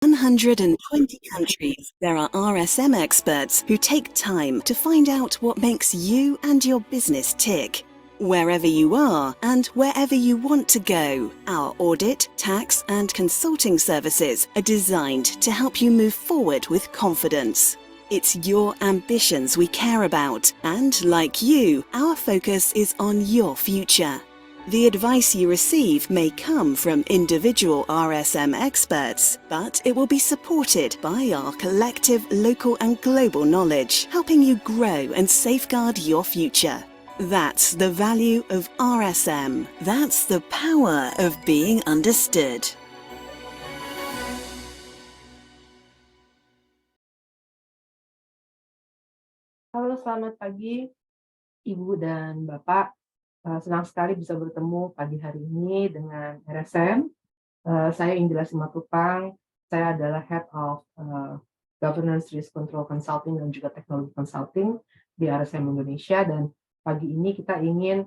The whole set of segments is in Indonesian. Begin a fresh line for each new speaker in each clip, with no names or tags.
120 countries, there are RSM experts who take time to find out what makes you and your business tick. Wherever you are and wherever you want to go, our audit, tax and consulting services are designed to help you move forward with confidence. It's your ambitions we care about, and like you, our focus is on your future. The advice you receive may come from individual RSM experts, but it will be supported by our collective local and global knowledge, helping you grow and safeguard your future. That's the value of RSM. That's the power of being understood.
Halo, selamat pagi, Ibu dan Bapak. Senang sekali bisa bertemu pagi hari ini dengan RSM. Saya Indira Simatupang, saya adalah Head of Governance Risk Control Consulting dan juga Technology Consulting di RSM Indonesia. Dan pagi ini kita ingin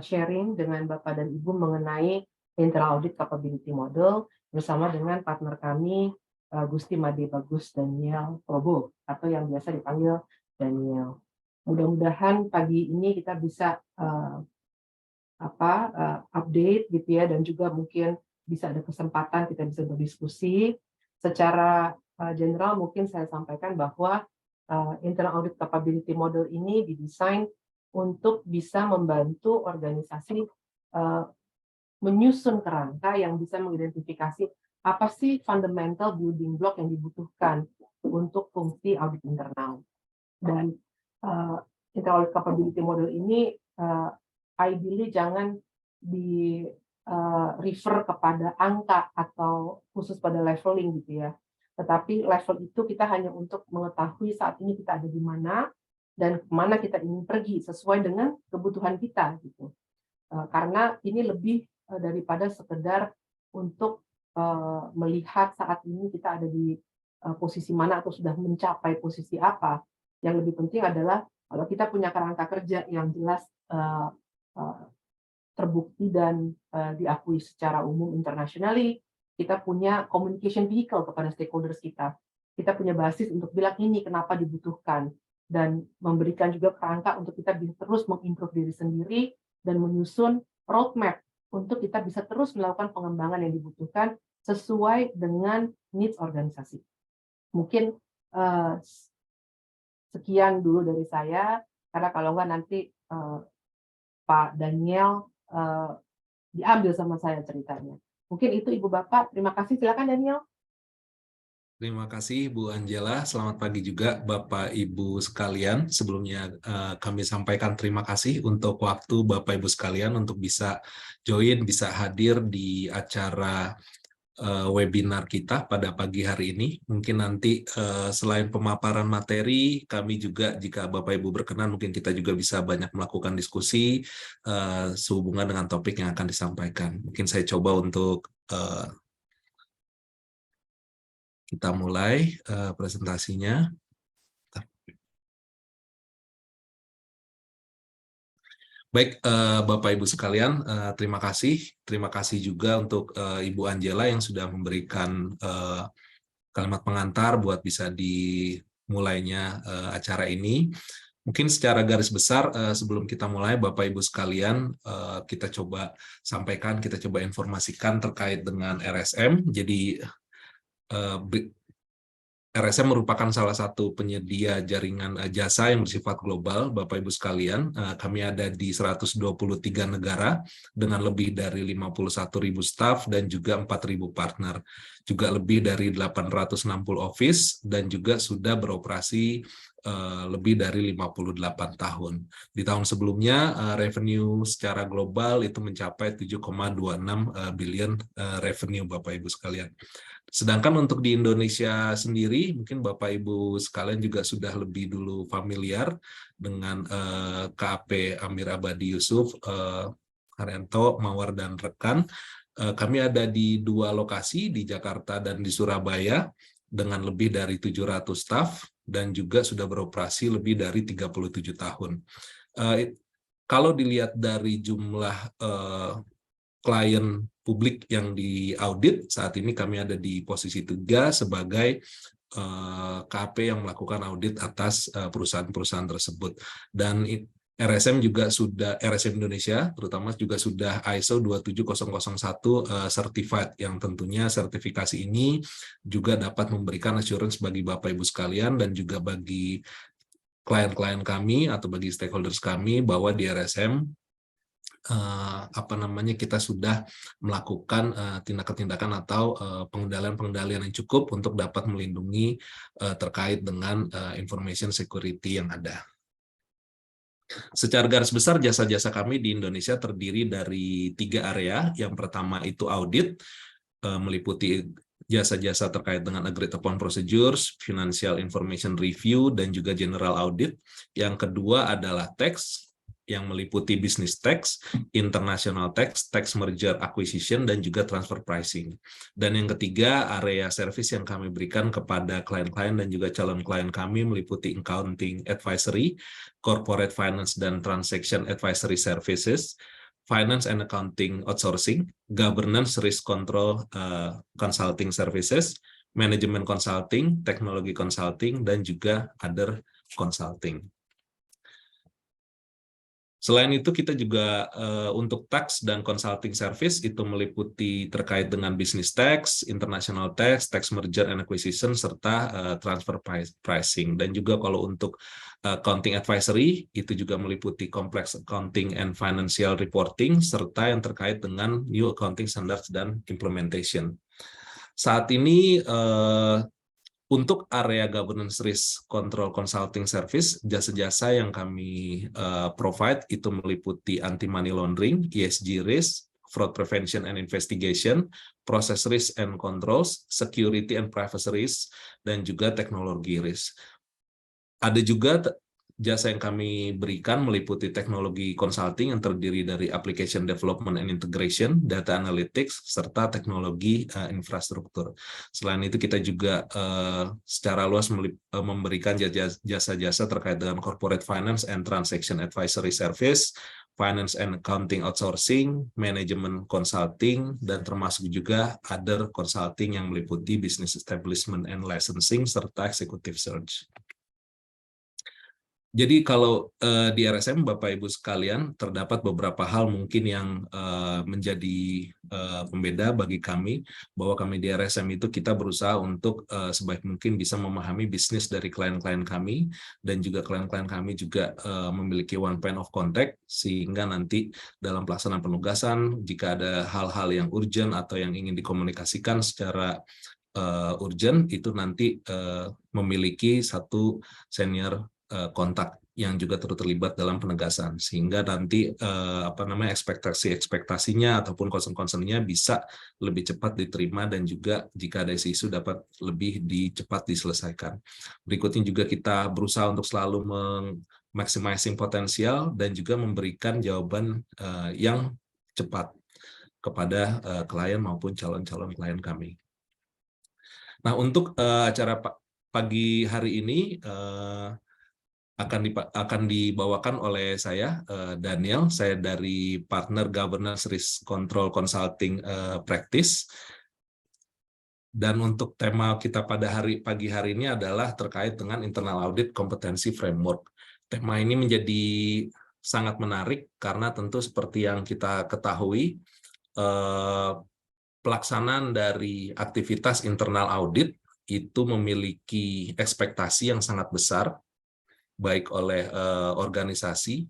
sharing dengan Bapak dan Ibu mengenai Internal Audit Capability Model bersama dengan partner kami, Gusti Made Bagus Daniel Probo, atau yang biasa dipanggil Daniel. Mudah-mudahan pagi ini kita bisa update gitu ya, dan juga mungkin bisa ada kesempatan kita bisa berdiskusi. Secara general mungkin saya sampaikan bahwa Internal Audit Capability Model ini didesain untuk bisa membantu organisasi menyusun kerangka yang bisa mengidentifikasi apa sih fundamental building block yang dibutuhkan untuk fungsi audit internal. Dan Internal Audit Capability Model ini ideally jangan di refer kepada angka atau khusus pada leveling gitu ya. Tetapi level itu kita hanya untuk mengetahui saat ini kita ada di mana dan kemana kita ingin pergi sesuai dengan kebutuhan kita gitu. Karena ini lebih daripada sekedar untuk melihat saat ini kita ada di posisi mana atau sudah mencapai posisi apa. Yang lebih penting adalah kalau kita punya kerangka kerja yang jelas terbukti dan diakui secara umum internationally, kita punya communication vehicle kepada stakeholders kita. Kita punya basis untuk bilang ini kenapa dibutuhkan, dan memberikan juga kerangka untuk kita bisa terus mengimprove diri sendiri dan menyusun roadmap untuk kita bisa terus melakukan pengembangan yang dibutuhkan sesuai dengan needs organisasi. Mungkin sekian dulu dari saya, karena kalau enggak nanti Pak Daniel diambil sama saya ceritanya. Mungkin itu Ibu Bapak. Terima kasih. Silakan Daniel.
Terima kasih Bu Angela. Selamat pagi juga Bapak Ibu sekalian. Sebelumnya kami sampaikan terima kasih untuk waktu Bapak Ibu sekalian untuk bisa join, bisa hadir di acara webinar kita pada pagi hari ini. Mungkin nanti selain pemaparan materi, kami juga jika Bapak Ibu berkenan mungkin kita juga bisa banyak melakukan diskusi sehubungan dengan topik yang akan disampaikan. Mungkin saya coba untuk kita mulai presentasinya. Baik, Bapak Ibu sekalian, terima kasih. Terima kasih juga untuk Ibu Angela yang sudah memberikan kalimat pengantar buat bisa dimulainya acara ini. Mungkin secara garis besar sebelum kita mulai, Bapak Ibu sekalian, kita coba sampaikan, kita coba informasikan terkait dengan RSM. Jadi RSM merupakan salah satu penyedia jaringan jasa yang bersifat global, Bapak Ibu sekalian. Kami ada di 123 negara dengan lebih dari 51.000 staf dan juga 4.000 partner. Juga lebih dari 860 office dan juga sudah beroperasi lebih dari 58 tahun. Di tahun sebelumnya, revenue secara global itu mencapai 7,26 billion revenue, Bapak Ibu sekalian. Sedangkan untuk di Indonesia sendiri, mungkin Bapak Ibu sekalian juga sudah lebih dulu familiar dengan KAP Amir Abadi Yusuf, Haryanto, Mawar, dan rekan. Kami ada di 2 lokasi, di Jakarta dan di Surabaya, dengan lebih dari 700 staf, dan juga sudah beroperasi lebih dari 37 tahun. Kalau dilihat dari jumlah klien publik yang diaudit. Saat ini kami ada di posisi 3 sebagai KAP yang melakukan audit atas perusahaan-perusahaan tersebut. Dan RSM juga sudah, RSM Indonesia terutama juga sudah ISO 27001 certified, yang tentunya sertifikasi ini juga dapat memberikan assurance bagi Bapak Ibu sekalian dan juga bagi klien-klien kami atau bagi stakeholders kami bahwa di RSM kita sudah melakukan tindakan-tindakan atau pengendalian-pengendalian yang cukup untuk dapat melindungi terkait dengan information security yang ada. Secara garis besar, jasa-jasa kami di Indonesia terdiri dari 3 area. Yang pertama itu audit, meliputi jasa-jasa terkait dengan agreed upon procedures, financial information review, dan juga general audit. Yang kedua adalah tax, yang meliputi business tax, international tax, tax merger acquisition, dan juga transfer pricing. Dan yang ketiga, area service yang kami berikan kepada klien-klien dan juga calon klien kami meliputi accounting advisory, corporate finance dan transaction advisory services, finance and accounting outsourcing, governance risk control consulting services, management consulting, technology consulting, dan juga other consulting. Selain itu, kita juga untuk tax dan consulting service itu meliputi terkait dengan business tax, international tax, tax merger and acquisition, serta transfer pricing. Dan juga kalau untuk accounting advisory, itu juga meliputi complex accounting and financial reporting, serta yang terkait dengan new accounting standards dan implementation. Saat ini, untuk area governance risk control consulting service, jasa-jasa yang kami provide itu meliputi anti-money laundering, ESG risk, fraud prevention and investigation, process risk and controls, security and privacy risk, dan juga teknologi risk. Ada juga jasa yang kami berikan meliputi teknologi consulting yang terdiri dari application development and integration, data analytics, serta teknologi infrastruktur. Selain itu, kita juga secara luas memberikan jasa-jasa terkait dengan corporate finance and transaction advisory service, finance and accounting outsourcing, management consulting, dan termasuk juga other consulting yang meliputi business establishment and licensing, serta executive search. Jadi kalau di RSM, Bapak Ibu sekalian, terdapat beberapa hal mungkin yang menjadi pembeda bagi kami, bahwa kami di RSM itu kita berusaha untuk sebaik mungkin bisa memahami bisnis dari klien-klien kami, dan juga klien-klien kami juga memiliki one point of contact, sehingga nanti dalam pelaksanaan penugasan, jika ada hal-hal yang urgent atau yang ingin dikomunikasikan secara urgent, itu nanti memiliki satu senior kontak yang juga turut terlibat dalam penegasan, sehingga nanti ekspektasinya ataupun concern-concernnya bisa lebih cepat diterima, dan juga jika ada isu dapat lebih cepat diselesaikan. Berikutnya juga kita berusaha untuk selalu maximizing potensial dan juga memberikan jawaban yang cepat kepada klien maupun calon-calon klien kami. Nah, untuk acara pagi hari ini akan dibawakan oleh saya, Daniel. Saya dari partner Governance Risk Control Consulting Practice. Dan untuk tema kita pada pagi hari ini adalah terkait dengan Internal Audit Competency Framework. Tema ini menjadi sangat menarik karena tentu seperti yang kita ketahui, pelaksanaan dari aktivitas internal audit itu memiliki ekspektasi yang sangat besar, baik oleh organisasi,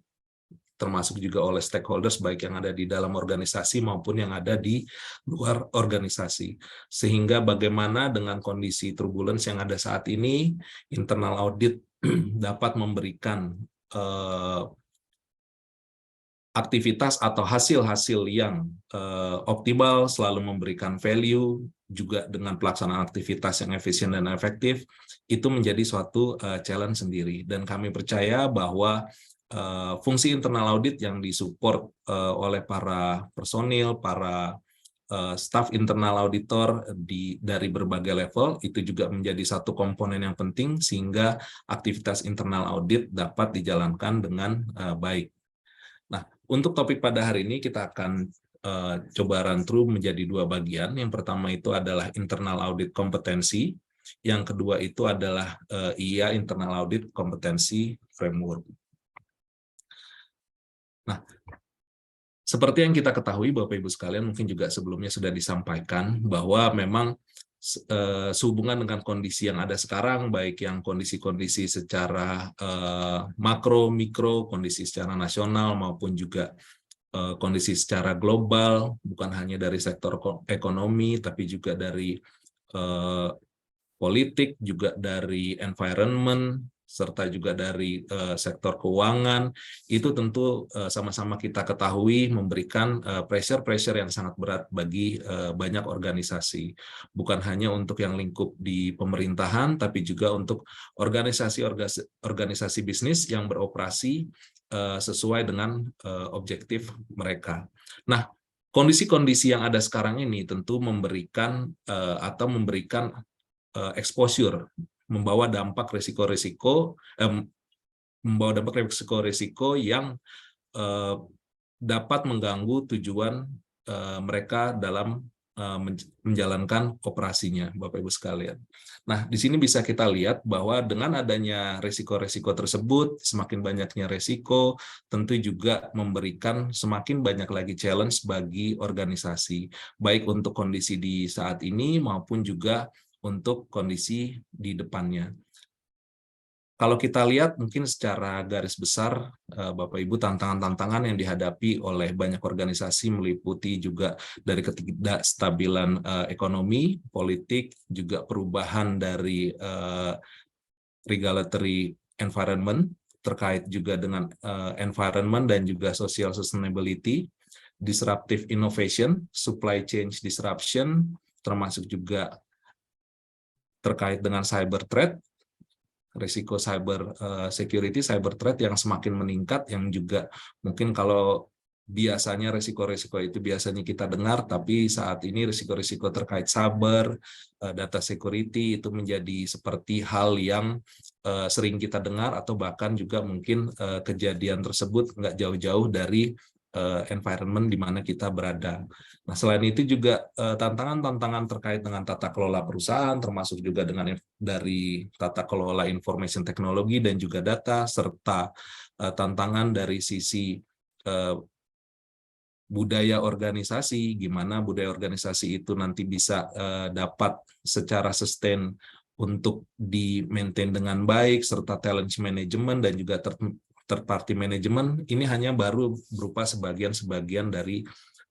termasuk juga oleh stakeholders, baik yang ada di dalam organisasi maupun yang ada di luar organisasi. Sehingga bagaimana dengan kondisi turbulence yang ada saat ini, internal audit dapat memberikan aktivitas atau hasil-hasil yang optimal, selalu memberikan value, juga dengan pelaksanaan aktivitas yang efisien dan efektif, itu menjadi suatu challenge sendiri. Dan kami percaya bahwa fungsi internal audit yang disupport oleh para personil, para staf internal auditor dari berbagai level, itu juga menjadi satu komponen yang penting sehingga aktivitas internal audit dapat dijalankan dengan baik. Nah, untuk topik pada hari ini kita akan coba run through menjadi dua bagian. Yang pertama itu adalah internal audit kompetensi, yang kedua itu adalah IA internal audit kompetensi framework. Nah, seperti yang kita ketahui Bapak Ibu sekalian, mungkin juga sebelumnya sudah disampaikan bahwa memang sehubungan dengan kondisi yang ada sekarang, baik yang kondisi-kondisi secara makro, mikro, kondisi secara nasional maupun juga kondisi secara global, bukan hanya dari sektor ekonomi, tapi juga dari politik, juga dari environment, serta juga dari sektor keuangan, itu tentu sama-sama kita ketahui memberikan pressure-pressure yang sangat berat bagi banyak organisasi. Bukan hanya untuk yang lingkup di pemerintahan, tapi juga untuk organisasi bisnis yang beroperasi sesuai dengan objektif mereka. Nah, kondisi-kondisi yang ada sekarang ini tentu memberikan exposure, membawa dampak risiko-risiko yang dapat mengganggu tujuan mereka dalam menjalankan operasinya, Bapak Ibu sekalian. Nah, di sini bisa kita lihat bahwa dengan adanya risiko-risiko tersebut, semakin banyaknya risiko, tentu juga memberikan semakin banyak lagi challenge bagi organisasi, baik untuk kondisi di saat ini maupun juga untuk kondisi di depannya. Kalau kita lihat mungkin secara garis besar, Bapak Ibu, tantangan-tantangan yang dihadapi oleh banyak organisasi meliputi juga dari ketidakstabilan ekonomi, politik, juga perubahan dari regulatory environment, terkait juga dengan environment dan juga social sustainability, disruptive innovation, supply chain disruption, termasuk juga terkait dengan cyber threat, risiko cyber security, cyber threat yang semakin meningkat, yang juga mungkin kalau biasanya risiko-risiko itu biasanya kita dengar, tapi saat ini risiko-risiko terkait cyber, data security itu menjadi seperti hal yang sering kita dengar, atau bahkan juga mungkin kejadian tersebut nggak jauh-jauh dari environment di mana kita berada. Nah, selain itu juga tantangan-tantangan terkait dengan tata kelola perusahaan, termasuk juga dengan dari tata kelola information technology dan juga data, serta tantangan dari sisi budaya organisasi, gimana budaya organisasi itu nanti bisa dapat secara sustain untuk di-maintain dengan baik, serta talent management dan juga third party management. Ini hanya baru berupa sebagian-sebagian dari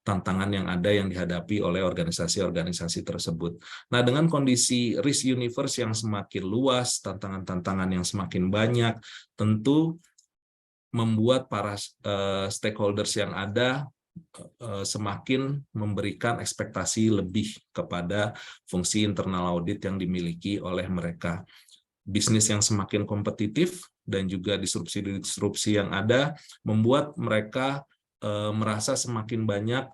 tantangan yang ada yang dihadapi oleh organisasi-organisasi tersebut. Nah, dengan kondisi risk universe yang semakin luas, tantangan-tantangan yang semakin banyak, tentu membuat para stakeholders yang ada semakin memberikan ekspektasi lebih kepada fungsi internal audit yang dimiliki oleh mereka. Bisnis yang semakin kompetitif dan juga disrupsi-disrupsi yang ada membuat mereka merasa semakin banyak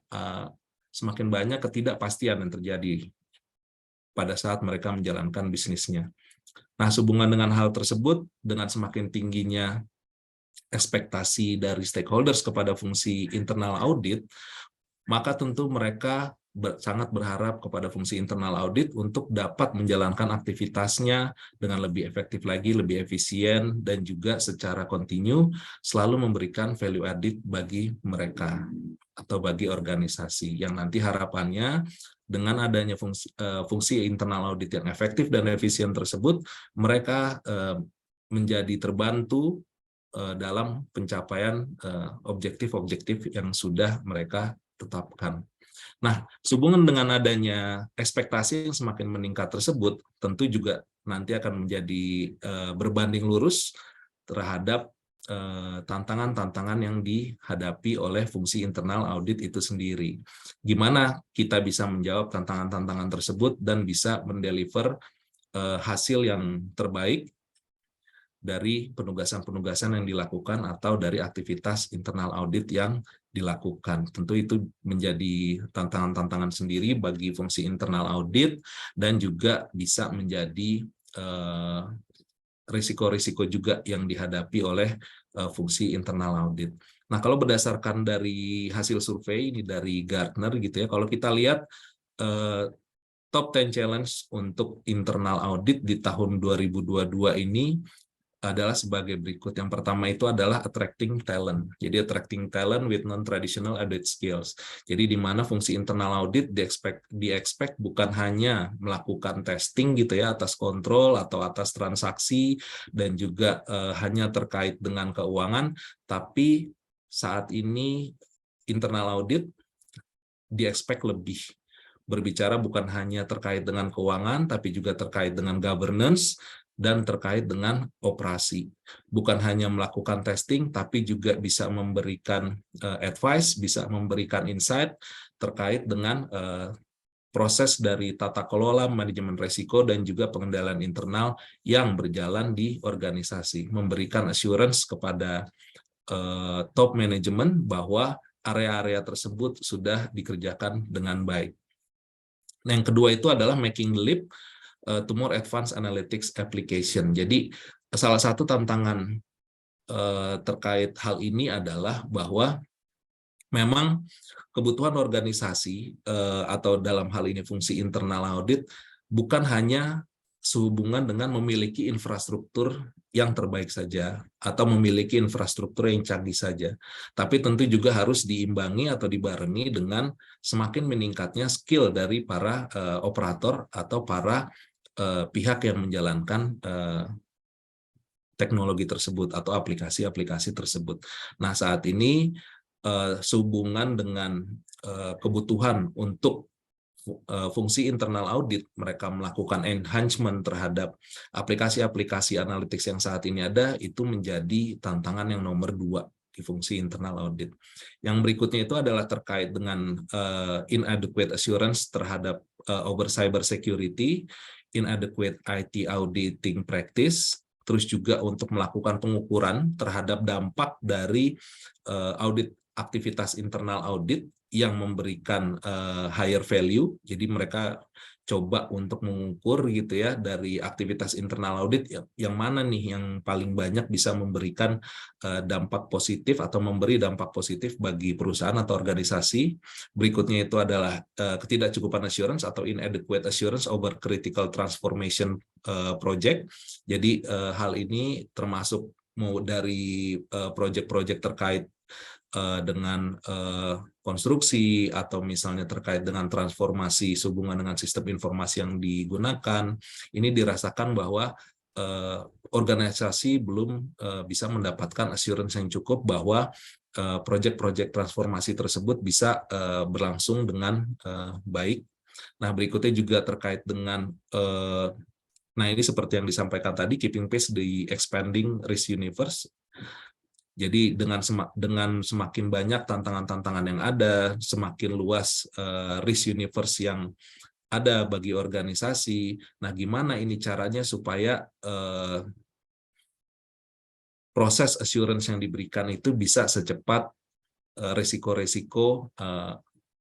ketidakpastian yang terjadi pada saat mereka menjalankan bisnisnya. Nah, sehubungan dengan hal tersebut, dengan semakin tingginya ekspektasi dari stakeholders kepada fungsi internal audit, maka tentu mereka sangat berharap kepada fungsi internal audit untuk dapat menjalankan aktivitasnya dengan lebih efektif lagi, lebih efisien, dan juga secara kontinu selalu memberikan value added bagi mereka atau bagi organisasi, yang nanti harapannya dengan adanya fungsi internal audit yang efektif dan efisien tersebut, mereka menjadi terbantu dalam pencapaian objektif-objektif yang sudah mereka tetapkan. Nah, sehubungan dengan adanya ekspektasi yang semakin meningkat tersebut, tentu juga nanti akan menjadi berbanding lurus terhadap tantangan-tantangan yang dihadapi oleh fungsi internal audit itu sendiri. Gimana kita bisa menjawab tantangan-tantangan tersebut dan bisa mendeliver hasil yang terbaik dari penugasan-penugasan yang dilakukan atau dari aktivitas internal audit yang dilakukan. Tentu itu menjadi tantangan-tantangan sendiri bagi fungsi internal audit dan juga bisa menjadi risiko-risiko juga yang dihadapi oleh fungsi internal audit. Nah, kalau berdasarkan dari hasil survei ini dari Gartner gitu ya, kalau kita lihat top 10 challenge untuk internal audit di tahun 2022 ini adalah sebagai berikut. Yang pertama itu adalah attracting talent. Jadi attracting talent with non-traditional audit skills. Jadi di mana fungsi internal audit di-expect bukan hanya melakukan testing gitu ya atas kontrol atau atas transaksi dan juga hanya terkait dengan keuangan, tapi saat ini internal audit di-expect lebih. Berbicara bukan hanya terkait dengan keuangan, tapi juga terkait dengan governance, dan terkait dengan operasi. Bukan hanya melakukan testing, tapi juga bisa memberikan advice, bisa memberikan insight terkait dengan proses dari tata kelola, manajemen risiko, dan juga pengendalian internal yang berjalan di organisasi. Memberikan assurance kepada top management bahwa area-area tersebut sudah dikerjakan dengan baik. Nah, yang kedua itu adalah making the leap to more advanced analytics application. Jadi salah satu tantangan terkait hal ini adalah bahwa memang kebutuhan organisasi atau dalam hal ini fungsi internal audit bukan hanya sehubungan dengan memiliki infrastruktur yang terbaik saja atau memiliki infrastruktur yang canggih saja, tapi tentu juga harus diimbangi atau dibarengi dengan semakin meningkatnya skill dari para operator atau para pihak yang menjalankan teknologi tersebut atau aplikasi-aplikasi tersebut. Nah, saat ini sehubungan dengan kebutuhan untuk fungsi internal audit, mereka melakukan enhancement terhadap aplikasi-aplikasi analytics yang saat ini ada, itu menjadi tantangan yang nomor 2 di fungsi internal audit. Yang berikutnya itu adalah terkait dengan inadequate assurance terhadap over cyber security, inadequate IT auditing practice, terus juga untuk melakukan pengukuran terhadap dampak dari audit aktivitas internal audit yang memberikan higher value. Jadi mereka coba untuk mengukur gitu ya dari aktivitas internal audit yang mana nih yang paling banyak bisa memberikan dampak positif atau memberi dampak positif bagi perusahaan atau organisasi. Berikutnya itu adalah ketidakcukupan assurance atau inadequate assurance over critical transformation project. Jadi hal ini termasuk mau dari project-project terkait dengan konstruksi atau misalnya terkait dengan transformasi sehubungan dengan sistem informasi yang digunakan, ini dirasakan bahwa organisasi belum bisa mendapatkan assurance yang cukup bahwa proyek-proyek transformasi tersebut bisa berlangsung dengan baik. Nah, berikutnya juga terkait dengan nah ini seperti yang disampaikan tadi, keeping pace di expanding risk universe. Jadi dengan semakin banyak tantangan-tantangan yang ada, semakin luas risk universe yang ada bagi organisasi. Nah, gimana ini caranya supaya proses assurance yang diberikan itu bisa secepat risiko-risiko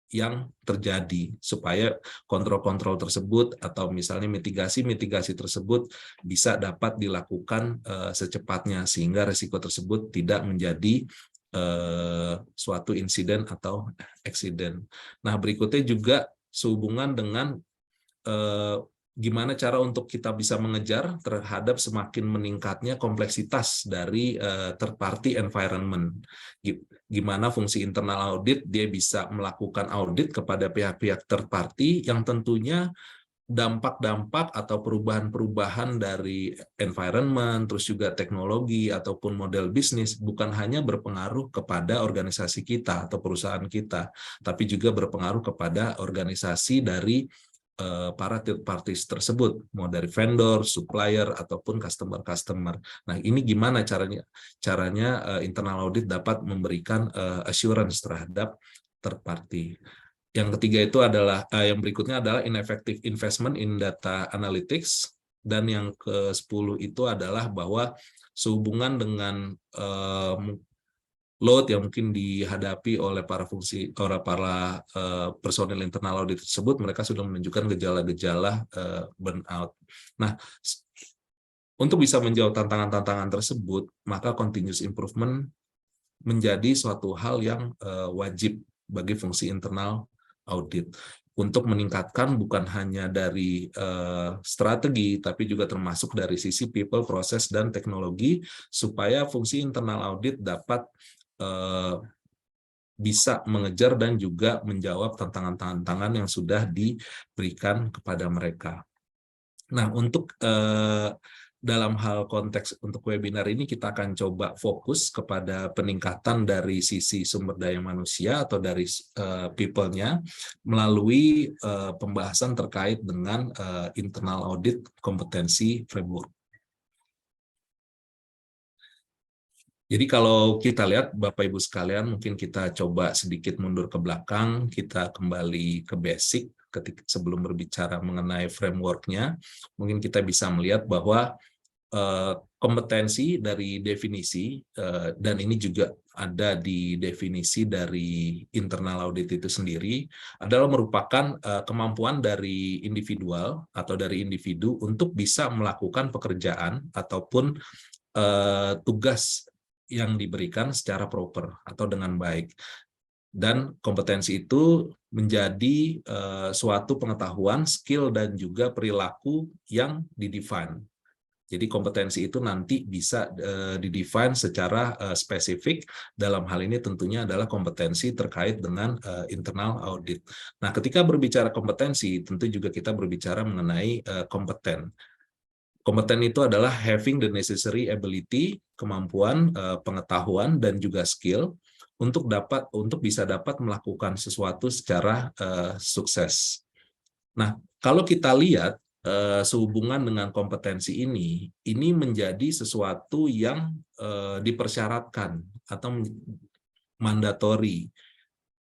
yang terjadi, supaya kontrol-kontrol tersebut atau misalnya mitigasi-mitigasi tersebut bisa dapat dilakukan secepatnya sehingga risiko tersebut tidak menjadi suatu insiden atau eksiden. Nah, berikutnya juga sehubungan dengan gimana cara untuk kita bisa mengejar terhadap semakin meningkatnya kompleksitas dari third party environment. Gimana fungsi internal audit dia bisa melakukan audit kepada pihak-pihak third party yang tentunya dampak-dampak atau perubahan-perubahan dari environment, terus juga teknologi ataupun model bisnis bukan hanya berpengaruh kepada organisasi kita atau perusahaan kita, tapi juga berpengaruh kepada organisasi dari para third parties tersebut, mau dari vendor, supplier, ataupun customer-customer. Nah, ini gimana caranya internal audit dapat memberikan assurance terhadap third party. Yang ketiga itu adalah, yang berikutnya adalah ineffective investment in data analytics, dan yang ke-10 itu adalah bahwa sehubungan dengan load yang mungkin dihadapi oleh para personil internal audit tersebut, mereka sudah menunjukkan gejala-gejala burnout. Nah, untuk bisa menjawab tantangan-tantangan tersebut, maka continuous improvement menjadi suatu hal yang wajib bagi fungsi internal audit untuk meningkatkan bukan hanya dari strategi, tapi juga termasuk dari sisi people, proses, dan teknologi, supaya fungsi internal audit dapat bisa mengejar dan juga menjawab tantangan-tantangan yang sudah diberikan kepada mereka. Nah, untuk dalam hal konteks untuk webinar ini kita akan coba fokus kepada peningkatan dari sisi sumber daya manusia atau dari people-nya melalui pembahasan terkait dengan internal audit kompetensi framework. Jadi kalau kita lihat Bapak Ibu sekalian, mungkin kita coba sedikit mundur ke belakang, kita kembali ke basic sebelum berbicara mengenai framework-nya. Mungkin kita bisa melihat bahwa kompetensi dari definisi, dan ini juga ada di definisi dari internal audit itu sendiri, adalah merupakan kemampuan dari individual atau dari individu untuk bisa melakukan pekerjaan ataupun tugas yang diberikan secara proper atau dengan baik. Dan kompetensi itu menjadi suatu pengetahuan, skill, dan juga perilaku yang didefine. Jadi kompetensi itu nanti bisa didefine secara spesifik, dalam hal ini tentunya adalah kompetensi terkait dengan internal audit. Nah, ketika berbicara kompetensi, tentu juga kita berbicara mengenai kompeten. Kompeten itu adalah having the necessary ability, kemampuan, pengetahuan, dan juga skill untuk bisa dapat melakukan sesuatu secara sukses. Nah, kalau kita lihat sehubungan dengan kompetensi ini menjadi sesuatu yang dipersyaratkan atau mandatori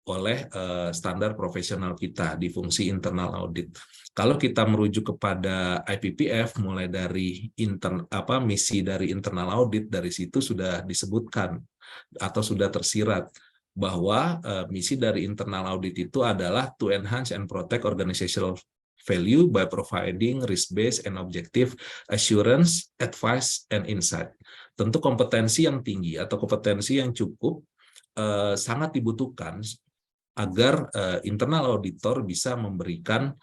oleh standar profesional kita di fungsi internal audit. Kalau kita merujuk kepada IPPF, mulai dari misi dari internal audit, dari situ sudah disebutkan atau sudah tersirat bahwa misi dari internal audit itu adalah to enhance and protect organizational value by providing risk-based and objective assurance, advice, and insight. Tentu kompetensi yang tinggi atau kompetensi yang cukup sangat dibutuhkan agar internal auditor bisa memberikan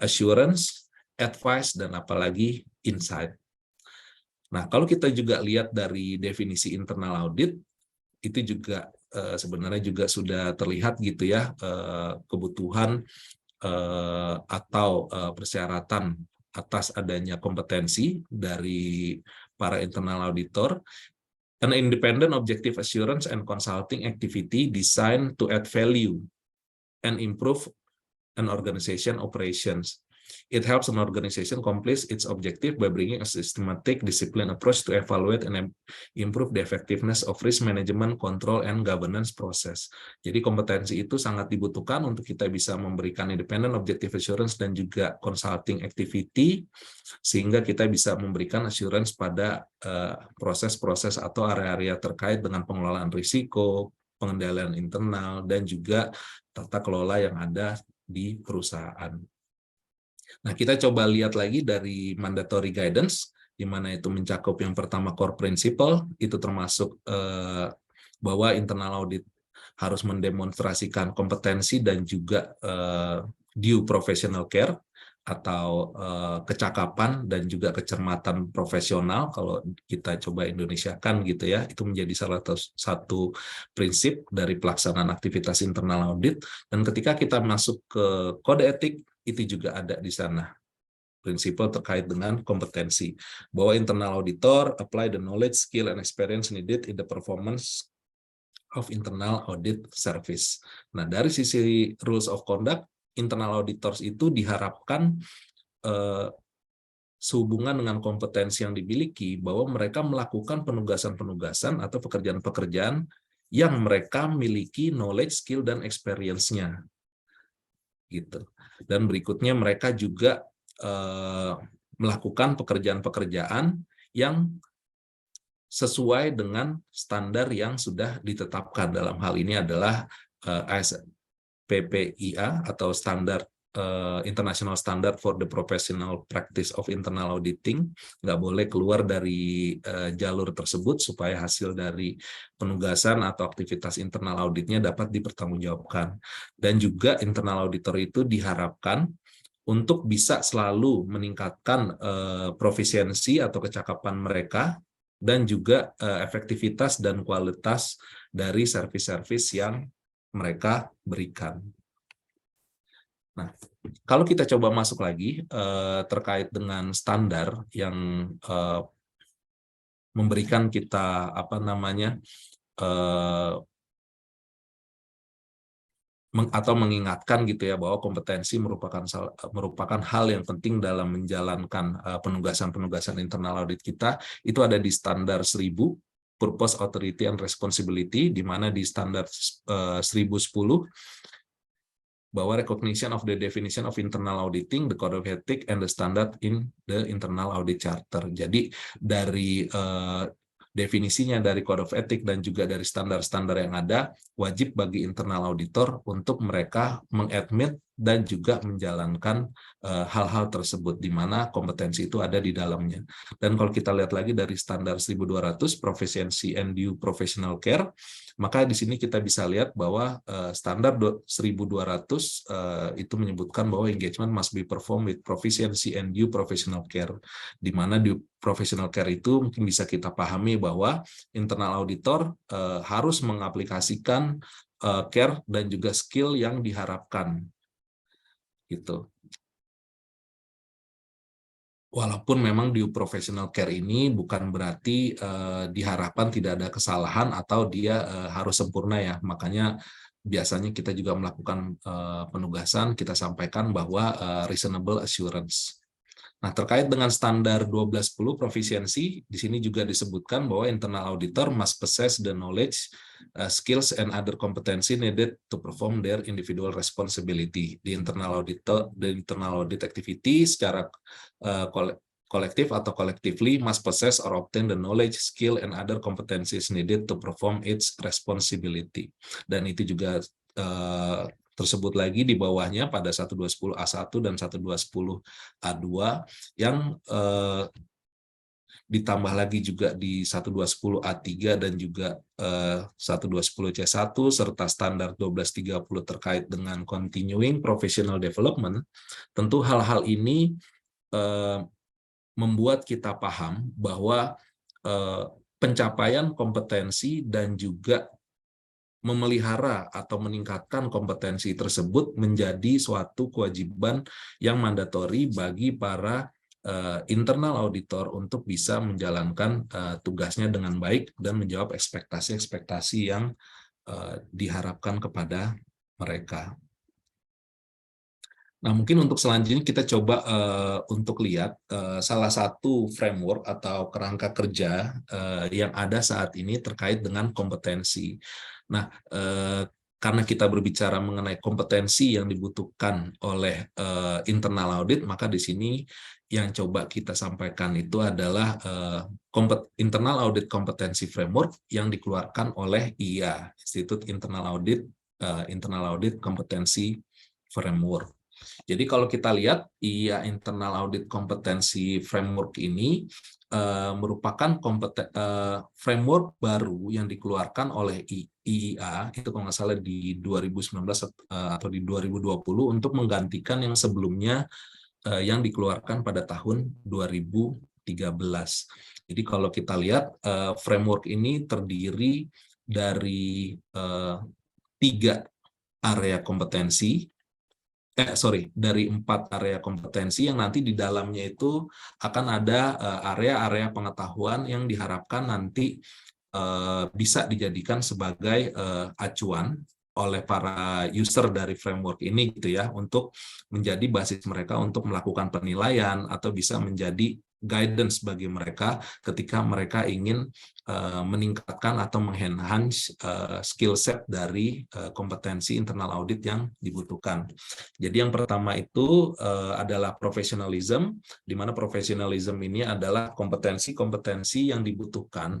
assurance, advice, dan apalagi insight. Nah, kalau kita juga lihat dari definisi internal audit, itu juga sebenarnya juga sudah terlihat gitu ya, kebutuhan atau persyaratan atas adanya kompetensi dari para internal auditor. An independent objective assurance and consulting activity designed to add value and improve an organization operations. It helps an organization accomplish its objective by bringing a systematic, disciplined approach to evaluate and improve the effectiveness of risk management, control, and governance process. Jadi kompetensi itu sangat dibutuhkan untuk kita bisa memberikan independent objective assurance dan juga consulting activity, sehingga kita bisa memberikan assurance pada proses-proses atau area-area terkait dengan pengelolaan risiko, pengendalian internal, dan juga tata kelola yang ada di perusahaan. Nah, kita coba lihat lagi dari mandatory guidance, di mana itu mencakup yang pertama core principle, itu termasuk bahwa internal audit harus mendemonstrasikan kompetensi dan juga due professional care atau kecakapan dan juga kecermatan profesional, kalau kita coba Indonesiakan gitu ya, itu menjadi salah satu prinsip dari pelaksanaan aktivitas internal audit. Dan ketika kita masuk ke kode etik, itu juga ada di sana prinsip terkait dengan kompetensi, bahwa internal auditor apply the knowledge, skill, and experience needed in the performance of internal audit service. Nah, dari sisi rules of conduct, internal auditors itu diharapkan sehubungan dengan kompetensi yang dimiliki, bahwa mereka melakukan penugasan-penugasan atau pekerjaan-pekerjaan yang mereka miliki knowledge, skill, dan experience-nya. Gitu. Dan berikutnya mereka juga melakukan pekerjaan-pekerjaan yang sesuai dengan standar yang sudah ditetapkan. Dalam hal ini adalah PPIA atau standar international standard for the professional practice of internal auditing, nggak boleh keluar dari jalur tersebut supaya hasil dari penugasan atau aktivitas internal auditnya dapat dipertanggungjawabkan. Dan juga internal auditor itu diharapkan untuk bisa selalu meningkatkan profisiensi atau kecakapan mereka dan juga efektivitas dan kualitas dari servis-servis yang mereka berikan. Nah, kalau kita coba masuk lagi terkait dengan standar yang memberikan kita atau mengingatkan gitu ya bahwa kompetensi merupakan hal yang penting dalam menjalankan penugasan-penugasan internal audit kita, itu ada di standar 1000 Purpose, Authority, and Responsibility, di mana di standar 1010 bahwa recognition of the definition of internal auditing, the code of ethics, and the standard in the internal audit charter. Jadi dari definisinya dari code of ethics dan juga dari standar-standar yang ada, wajib bagi internal auditor untuk mereka mengadmit dan juga menjalankan hal-hal tersebut di mana kompetensi itu ada di dalamnya. Dan kalau kita lihat lagi dari standar 1200 Proficiency and Due Professional Care, maka di sini kita bisa lihat bahwa standar 1200 itu menyebutkan bahwa engagement must be performed with proficiency and due professional care, di mana due professional care itu mungkin bisa kita pahami bahwa internal auditor harus mengaplikasikan care dan juga skill yang diharapkan gitu. Walaupun memang di professional care ini bukan berarti diharapkan tidak ada kesalahan atau dia harus sempurna ya. Makanya biasanya kita juga melakukan penugasan, kita sampaikan bahwa reasonable assurance. Nah, terkait dengan standar 1210 profisiensi, di sini juga disebutkan bahwa internal auditor must possess the knowledge, skills, and other competency needed to perform their individual responsibility. The internal audit activity secara kolektif atau collectively must possess or obtain the knowledge, skill, and other competencies needed to perform its responsibility. Dan itu juga tersebut lagi di bawahnya pada 1210A1 dan 1210A2 yang ditambah lagi juga di 1210A3 dan juga 1210C1 serta standar 1230 terkait dengan continuing professional development. Tentu hal-hal ini membuat kita paham bahwa pencapaian kompetensi dan juga memelihara atau meningkatkan kompetensi tersebut menjadi suatu kewajiban yang mandatori bagi para internal auditor untuk bisa menjalankan tugasnya dengan baik dan menjawab ekspektasi-ekspektasi yang diharapkan kepada mereka. Nah, mungkin untuk selanjutnya kita coba untuk lihat salah satu framework atau kerangka kerja yang ada saat ini terkait dengan kompetensi. Nah, karena kita berbicara mengenai kompetensi yang dibutuhkan oleh internal audit, maka di sini yang coba kita sampaikan itu adalah Internal Audit Competency Framework yang dikeluarkan oleh IA, Institute Internal Audit Competency Framework. Jadi kalau kita lihat IA Internal Audit Competency Framework ini merupakan framework baru yang dikeluarkan oleh IIA, itu kalau nggak salah di 2019 atau di 2020 untuk menggantikan yang sebelumnya yang dikeluarkan pada tahun 2013. Jadi kalau kita lihat framework ini terdiri dari 3 area kompetensi, dari 4 area kompetensi yang nanti di dalamnya itu akan ada area-area pengetahuan yang diharapkan nanti bisa dijadikan sebagai acuan oleh para user dari framework ini gitu ya, untuk menjadi basis mereka untuk melakukan penilaian atau bisa menjadi guidance bagi mereka ketika mereka ingin meningkatkan atau mengenhance skill set dari kompetensi internal audit yang dibutuhkan. Jadi yang pertama itu adalah professionalism, di mana professionalism ini adalah kompetensi-kompetensi yang dibutuhkan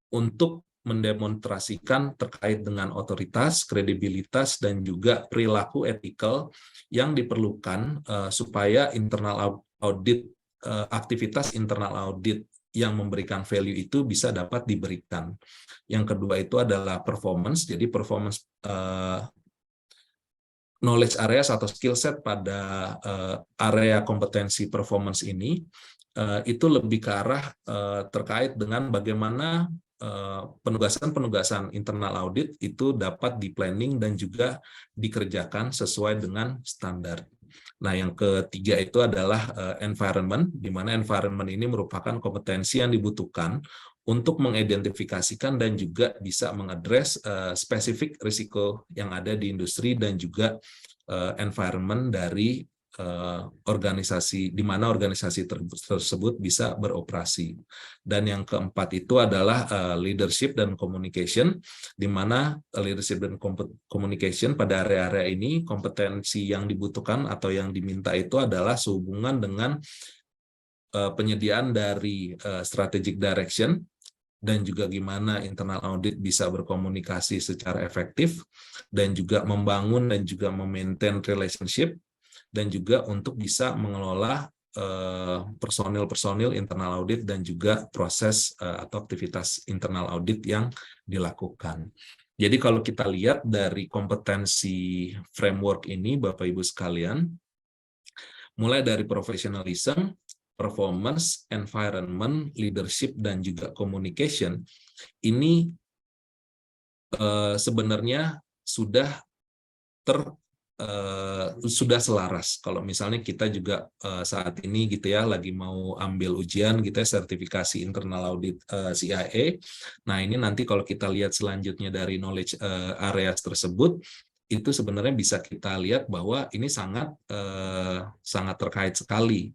untuk mendemonstrasikan terkait dengan otoritas, kredibilitas, dan juga perilaku etikal yang diperlukan supaya internal audit, aktivitas internal audit yang memberikan value itu bisa dapat diberikan. Yang kedua itu adalah performance, jadi performance knowledge areas atau skill set pada area kompetensi performance ini itu lebih ke arah terkait dengan bagaimana penugasan-penugasan internal audit itu dapat di-planning dan juga dikerjakan sesuai dengan standar. Nah, yang ketiga itu adalah environment, di mana environment ini merupakan kompetensi yang dibutuhkan untuk mengidentifikasikan dan juga bisa mengadres spesifik risiko yang ada di industri dan juga environment dari organisasi, di mana organisasi tersebut bisa beroperasi. Dan yang keempat itu adalah leadership dan communication, di mana leadership dan communication pada area-area ini kompetensi yang dibutuhkan atau yang diminta itu adalah sehubungan dengan penyediaan dari strategic direction dan juga gimana internal audit bisa berkomunikasi secara efektif dan juga membangun dan juga memaintain relationship dan juga untuk bisa mengelola personil-personil internal audit dan juga proses atau aktivitas internal audit yang dilakukan. Jadi kalau kita lihat dari kompetensi framework ini, Bapak Ibu sekalian, mulai dari professionalism, performance, environment, leadership, dan juga communication, ini sebenarnya sudah selaras. Kalau misalnya kita juga saat ini gitu ya lagi mau ambil ujian gitu ya sertifikasi internal audit CIA. Nah, ini nanti kalau kita lihat selanjutnya dari knowledge areas tersebut itu sebenarnya bisa kita lihat bahwa ini sangat terkait sekali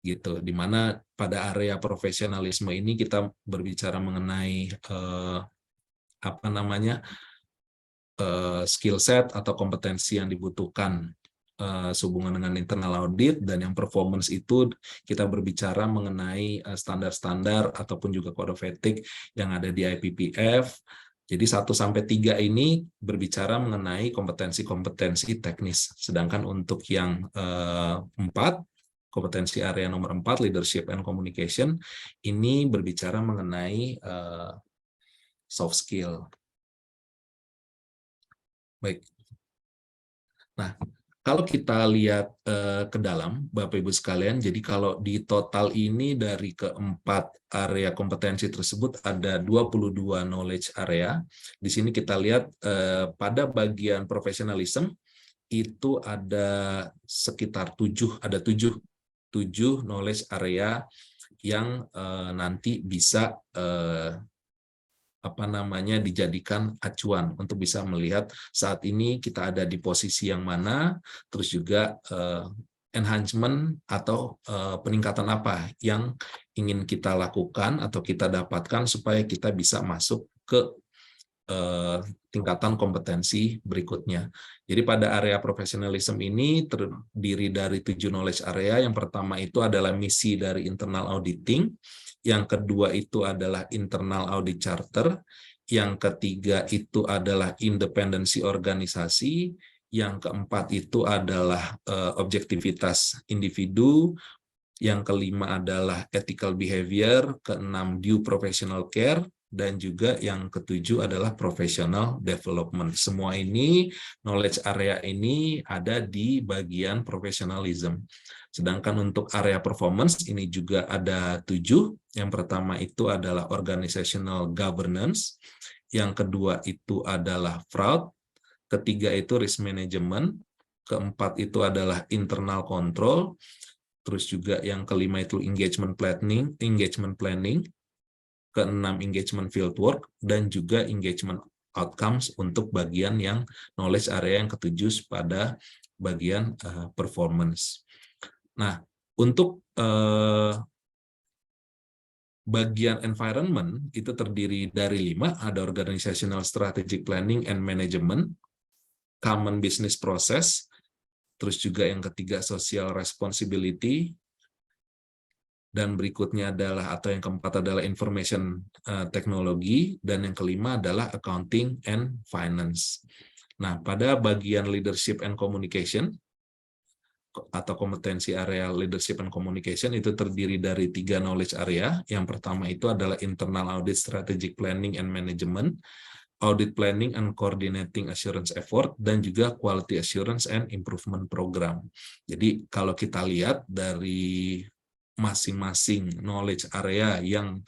gitu, dimana pada area profesionalisme ini kita berbicara mengenai skill set atau kompetensi yang dibutuhkan sehubungan dengan internal audit, dan yang performance itu kita berbicara mengenai standar-standar ataupun juga code of ethic yang ada di IPPF. Jadi 1-3 ini berbicara mengenai kompetensi-kompetensi teknis, sedangkan untuk yang 4, kompetensi area nomor 4, leadership and communication, ini berbicara mengenai soft skill. Baik. Nah, kalau kita lihat ke dalam, Bapak Ibu sekalian, jadi kalau di total ini dari keempat area kompetensi tersebut ada 22 knowledge area. Di sini kita lihat pada bagian professionalism itu ada sekitar 7 knowledge area yang nanti bisa dijadikan acuan untuk bisa melihat saat ini kita ada di posisi yang mana, terus juga enhancement atau peningkatan apa yang ingin kita lakukan atau kita dapatkan supaya kita bisa masuk ke tingkatan kompetensi berikutnya. Jadi pada area professionalism ini terdiri dari 7 knowledge area. Yang pertama itu adalah misi dari internal auditing. Yang kedua itu adalah internal audit charter. Yang ketiga itu adalah independensi organisasi. Yang keempat itu adalah objektivitas individu. Yang kelima adalah ethical behavior. Keenam, due professional care. Dan juga yang ketujuh adalah professional development. Semua ini, knowledge area ini ada di bagian professionalism. Sedangkan untuk area performance ini juga ada 7. Yang pertama itu adalah organizational governance. Yang kedua itu adalah fraud. Ketiga itu risk management. Keempat itu adalah internal control. Terus juga yang kelima itu engagement planning. Keenam engagement fieldwork, dan juga engagement outcomes untuk bagian yang knowledge area yang ketujuh pada bagian performance. Nah, untuk bagian environment itu terdiri dari 5, ada organizational strategic planning and management, common business process, terus juga yang ketiga social responsibility, dan berikutnya adalah, atau yang keempat adalah information technology, dan yang kelima adalah accounting and finance. Nah, pada bagian leadership and communication atau kompetensi area leadership and communication itu terdiri dari 3 knowledge area. Yang pertama itu adalah internal audit, strategic planning and management, audit planning and coordinating assurance effort, dan juga quality assurance and improvement program. Jadi kalau kita lihat dari masing-masing knowledge area yang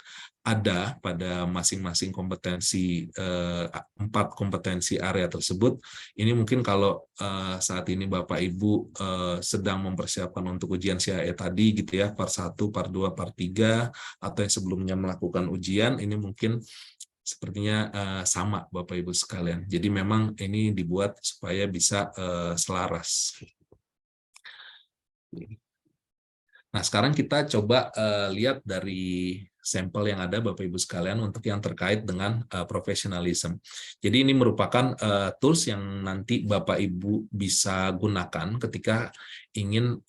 ada pada masing-masing kompetensi, 4 kompetensi area tersebut, ini mungkin kalau saat ini Bapak Ibu sedang mempersiapkan untuk ujian CAE tadi gitu ya, part 1, part 2, part 3, atau yang sebelumnya melakukan ujian, ini mungkin sepertinya sama Bapak Ibu sekalian. Jadi memang ini dibuat supaya bisa selaras. Nah, sekarang kita coba lihat dari sampel yang ada Bapak Ibu sekalian untuk yang terkait dengan professionalism. Jadi ini merupakan tools yang nanti Bapak Ibu bisa gunakan ketika ingin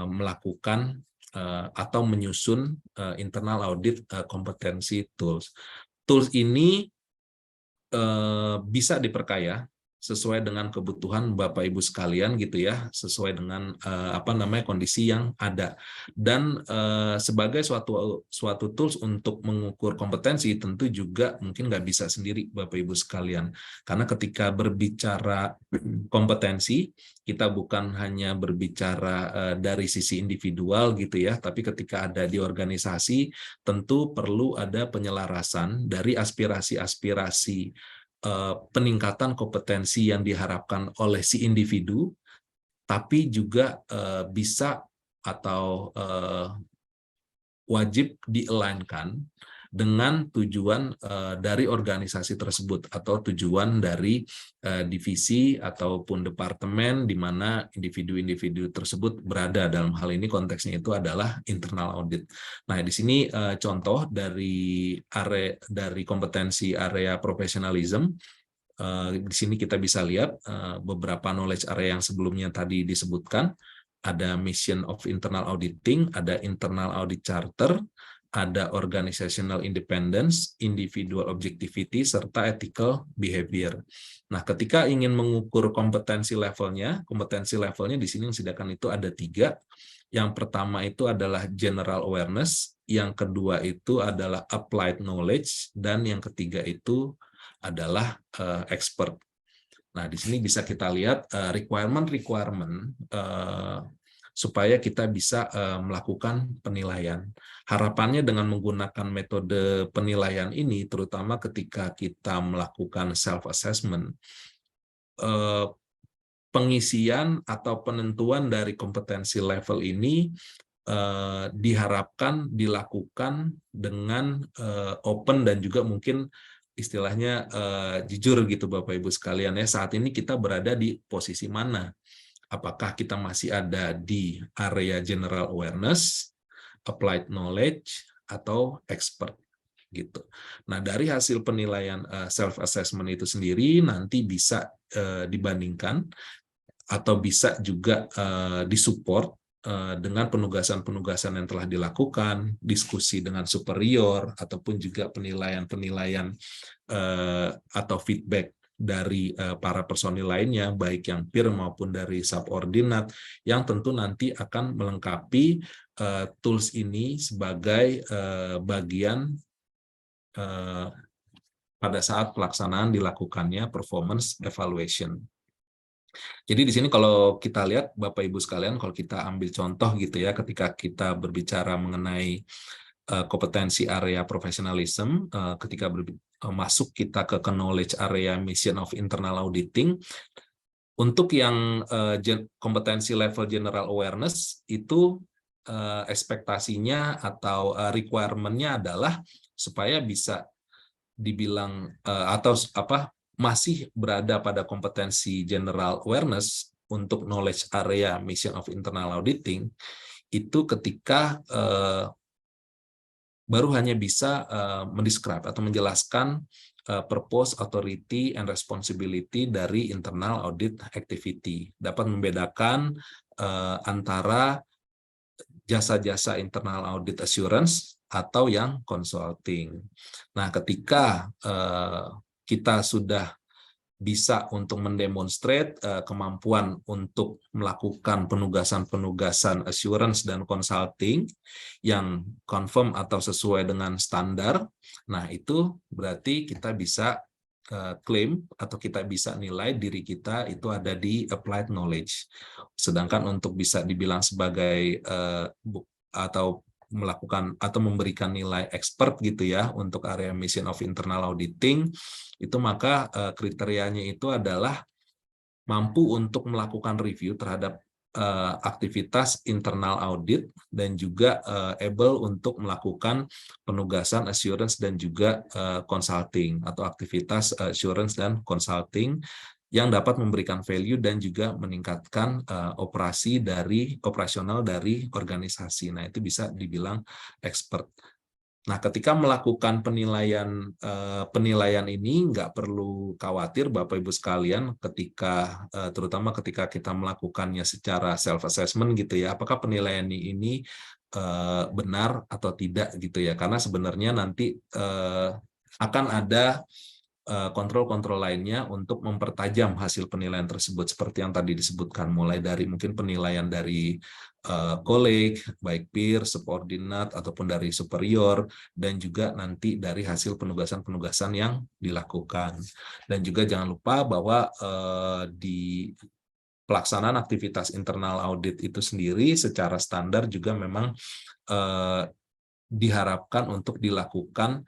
melakukan atau menyusun internal audit kompetensi tools. Tools ini bisa diperkaya sesuai dengan kebutuhan Bapak Ibu sekalian gitu ya, sesuai dengan kondisi yang ada. Dan sebagai suatu tools untuk mengukur kompetensi tentu juga mungkin nggak bisa sendiri Bapak Ibu sekalian. Karena ketika berbicara kompetensi, kita bukan hanya berbicara dari sisi individual gitu ya, tapi ketika ada di organisasi tentu perlu ada penyelarasan dari aspirasi-aspirasi peningkatan kompetensi yang diharapkan oleh si individu, tapi juga bisa atau wajib di-align-kan dengan tujuan dari organisasi tersebut atau tujuan dari divisi ataupun departemen di mana individu-individu tersebut berada. Dalam hal ini konteksnya itu adalah internal audit. Nah, di sini contoh dari kompetensi area professionalism. Di sini kita bisa lihat beberapa knowledge area yang sebelumnya tadi disebutkan. Ada mission of internal auditing, ada internal audit charter, ada organizational independence, individual objectivity, serta ethical behavior. Nah, ketika ingin mengukur kompetensi levelnya di sini yang disediakan itu ada 3. Yang pertama itu adalah general awareness, yang kedua itu adalah applied knowledge, dan yang ketiga itu adalah expert. Nah, di sini bisa kita lihat requirement supaya kita bisa melakukan penilaian. Harapannya dengan menggunakan metode penilaian ini, terutama ketika kita melakukan self-assessment, pengisian atau penentuan dari kompetensi level ini diharapkan dilakukan dengan open dan juga mungkin istilahnya jujur gitu Bapak Ibu sekalian ya. Saat ini kita berada di posisi mana? Apakah kita masih ada di area general awareness, applied knowledge, atau expert gitu. Nah, dari hasil penilaian self assessment itu sendiri nanti bisa dibandingkan atau bisa juga disupport dengan penugasan-penugasan yang telah dilakukan, diskusi dengan superior, ataupun juga penilaian-penilaian atau feedback dari para personil lainnya, baik yang peer maupun dari subordinat, yang tentu nanti akan melengkapi tools ini sebagai bagian pada saat pelaksanaan dilakukannya performance evaluation. Jadi di sini kalau kita lihat Bapak Ibu sekalian, kalau kita ambil contoh gitu ya, ketika kita berbicara mengenai kompetensi area professionalism, ketika masuk kita ke knowledge area mission of internal auditing, untuk yang kompetensi level general awareness itu ekspektasinya atau requirement-nya adalah supaya bisa dibilang masih berada pada kompetensi general awareness untuk knowledge area mission of internal auditing, itu ketika baru hanya bisa mendescribe atau menjelaskan purpose, authority, and responsibility dari internal audit activity. Dapat membedakan antara jasa-jasa internal audit assurance atau yang consulting. Nah, ketika kita sudah bisa untuk mendemonstrate kemampuan untuk melakukan penugasan-penugasan assurance dan consulting yang confirm atau sesuai dengan standar, nah itu berarti kita bisa klaim atau kita bisa nilai diri kita itu ada di applied knowledge. Sedangkan untuk bisa dibilang sebagai atau melakukan atau memberikan nilai expert gitu ya untuk area mission of internal auditing, itu maka kriterianya itu adalah mampu untuk melakukan review terhadap aktivitas internal audit dan juga able untuk melakukan penugasan assurance dan juga consulting atau aktivitas assurance dan consulting yang dapat memberikan value dan juga meningkatkan operasional dari organisasi. Nah, itu bisa dibilang expert. Nah, ketika melakukan penilaian ini nggak perlu khawatir Bapak Ibu sekalian ketika terutama ketika kita melakukannya secara self assessment gitu ya, apakah penilaian ini benar atau tidak gitu ya, karena sebenarnya nanti akan ada kontrol-kontrol lainnya untuk mempertajam hasil penilaian tersebut seperti yang tadi disebutkan, mulai dari mungkin penilaian dari colleague, baik peer, subordinate, ataupun dari superior, dan juga nanti dari hasil penugasan-penugasan yang dilakukan. Dan juga jangan lupa bahwa di pelaksanaan aktivitas internal audit itu sendiri secara standar juga memang diharapkan untuk dilakukan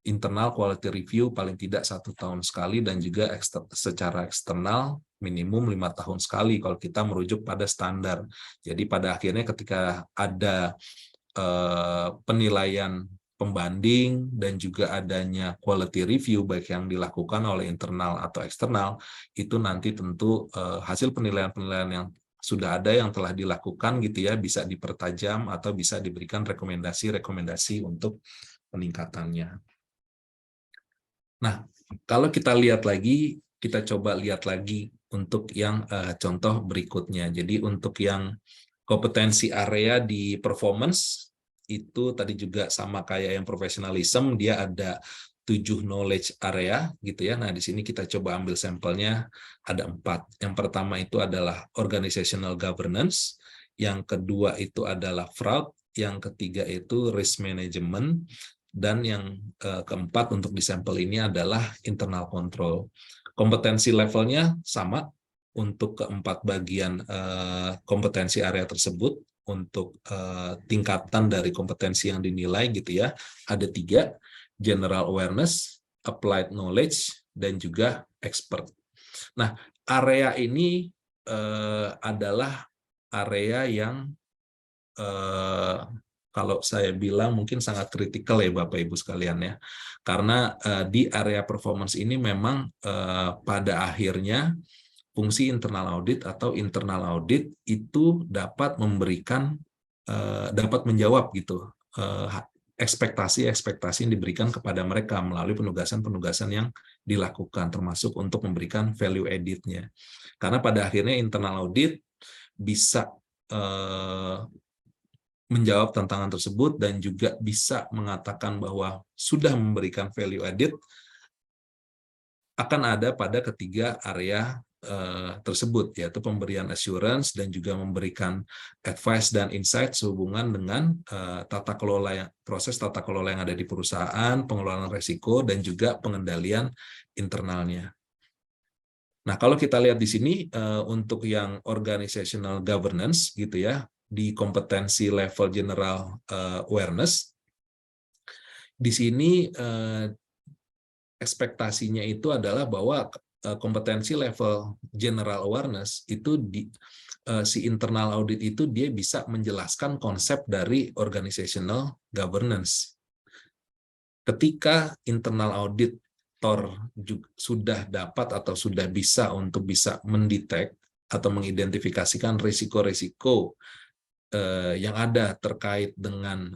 internal quality review paling tidak 1 tahun sekali dan juga secara eksternal minimum 5 tahun sekali kalau kita merujuk pada standar. Jadi pada akhirnya ketika ada penilaian pembanding dan juga adanya quality review baik yang dilakukan oleh internal atau eksternal, itu nanti tentu hasil penilaian-penilaian yang sudah ada yang telah dilakukan gitu ya bisa dipertajam atau bisa diberikan rekomendasi-rekomendasi untuk peningkatannya. Nah, kalau kita lihat lagi, kita coba lihat lagi untuk yang contoh berikutnya. Jadi untuk yang kompetensi area di performance, itu tadi juga sama kayak yang professionalism, dia ada 7 knowledge area gitu ya. Nah, di sini kita coba ambil sampelnya, ada 4. Yang pertama itu adalah organizational governance, yang kedua itu adalah fraud, yang ketiga itu risk management, dan yang keempat untuk di sampel ini adalah internal control. Kompetensi levelnya sama untuk keempat bagian kompetensi area tersebut. Untuk tingkatan dari kompetensi yang dinilai gitu ya, ada 3, general awareness, applied knowledge, dan juga expert. Nah, area ini adalah area yang kalau saya bilang mungkin sangat kritikal ya Bapak Ibu sekalian ya. Karena di area performance ini memang pada akhirnya fungsi internal audit atau internal audit itu dapat memberikan, dapat menjawab gitu ekspektasi-ekspektasi yang diberikan kepada mereka melalui penugasan-penugasan yang dilakukan, termasuk untuk memberikan value added-nya. Karena pada akhirnya internal audit bisa menjawab tantangan tersebut dan juga bisa mengatakan bahwa sudah memberikan value added akan ada pada ketiga area tersebut, yaitu pemberian assurance dan juga memberikan advice dan insight sehubungan dengan tata kelola proses tata kelola yang ada di perusahaan, pengelolaan risiko dan juga pengendalian internalnya. Nah, kalau kita lihat di sini untuk yang organizational governance gitu ya, di kompetensi level general awareness, di sini ekspektasinya itu adalah bahwa kompetensi level general awareness itu si internal audit itu dia bisa menjelaskan konsep dari organizational governance. Ketika internal auditor sudah dapat atau sudah bisa untuk bisa mendetek atau mengidentifikasikan risiko-risiko yang ada terkait dengan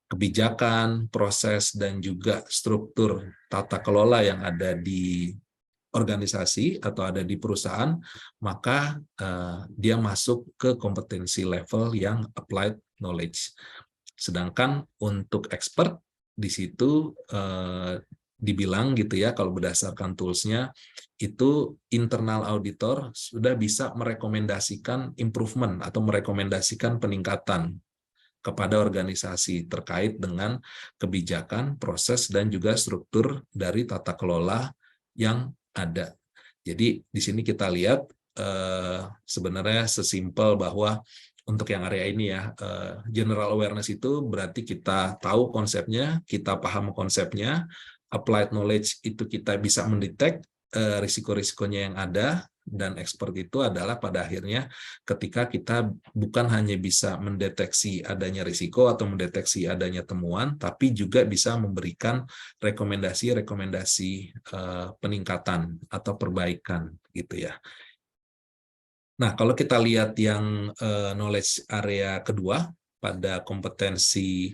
kebijakan, proses, dan juga struktur tata kelola yang ada di organisasi atau ada di perusahaan, maka dia masuk ke kompetensi level yang applied knowledge. Sedangkan untuk expert di situ dibilang gitu ya, kalau berdasarkan toolsnya itu internal auditor sudah bisa merekomendasikan improvement atau merekomendasikan peningkatan kepada organisasi terkait dengan kebijakan, proses, dan juga struktur dari tata kelola yang ada. Jadi di sini kita lihat sebenarnya sesimpel bahwa untuk yang area ini ya, general awareness itu berarti kita tahu konsepnya, kita paham konsepnya, applied knowledge itu kita bisa mendetek risiko-risikonya yang ada, dan expert itu adalah pada akhirnya ketika kita bukan hanya bisa mendeteksi adanya risiko atau mendeteksi adanya temuan, tapi juga bisa memberikan rekomendasi-rekomendasi peningkatan atau perbaikan gitu ya. Nah, kalau kita lihat yang knowledge area kedua pada kompetensi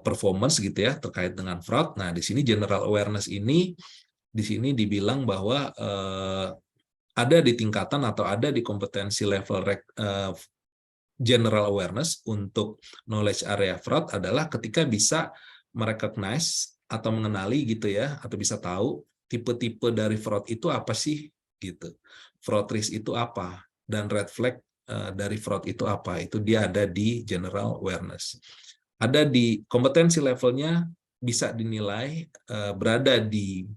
performance gitu ya terkait dengan fraud. Nah, di sini general awareness ini di sini dibilang bahwa ada di tingkatan atau ada di kompetensi level general awareness untuk knowledge area fraud adalah ketika bisa merecognize atau mengenali gitu ya, atau bisa tahu tipe-tipe dari fraud itu apa sih gitu. Fraud risk itu apa dan red flag dari fraud itu apa. Itu dia ada di general awareness. Ada di kompetensi levelnya bisa dinilai berada di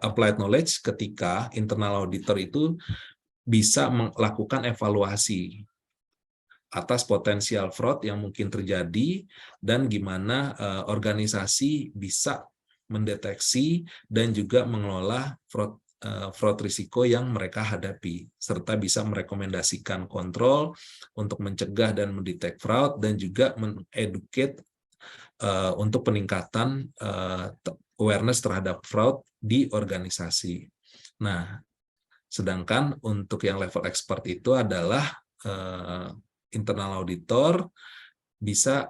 applied knowledge ketika internal auditor itu bisa melakukan evaluasi atas potensial fraud yang mungkin terjadi dan gimana organisasi bisa mendeteksi dan juga mengelola fraud risiko yang mereka hadapi, serta bisa merekomendasikan kontrol untuk mencegah dan mendetek fraud, dan juga mengeducate untuk peningkatan awareness terhadap fraud di organisasi. Nah, sedangkan untuk yang level expert itu adalah internal auditor bisa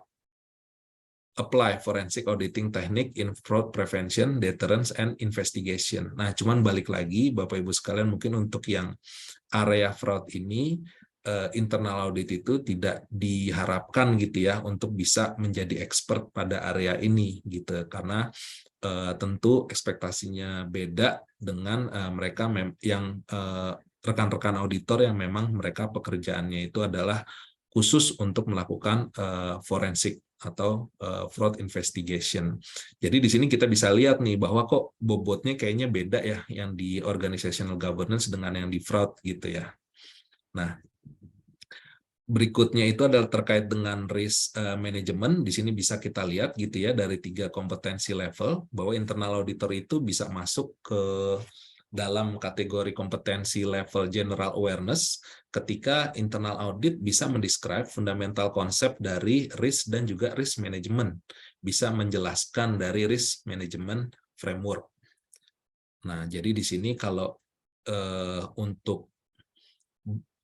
apply forensic auditing technique in fraud prevention, deterrence, and investigation. Nah, cuman balik lagi, Bapak Ibu sekalian, mungkin untuk yang area fraud ini, internal audit itu tidak diharapkan gitu ya untuk bisa menjadi expert pada area ini gitu, karena tentu ekspektasinya beda dengan mereka yang rekan-rekan auditor yang memang mereka pekerjaannya itu adalah khusus untuk melakukan forensik atau fraud investigation. Jadi di sini kita bisa lihat nih bahwa kok bobotnya kayaknya beda ya yang di organizational governance dengan yang di fraud gitu ya. Nah, berikutnya itu adalah terkait dengan risk management. Di sini bisa kita lihat gitu ya dari 3 kompetensi level bahwa internal auditor itu bisa masuk ke dalam kategori kompetensi level general awareness ketika internal audit bisa mendescribe fundamental konsep dari risk dan juga risk management, bisa menjelaskan dari risk management framework. Nah, jadi di sini kalau untuk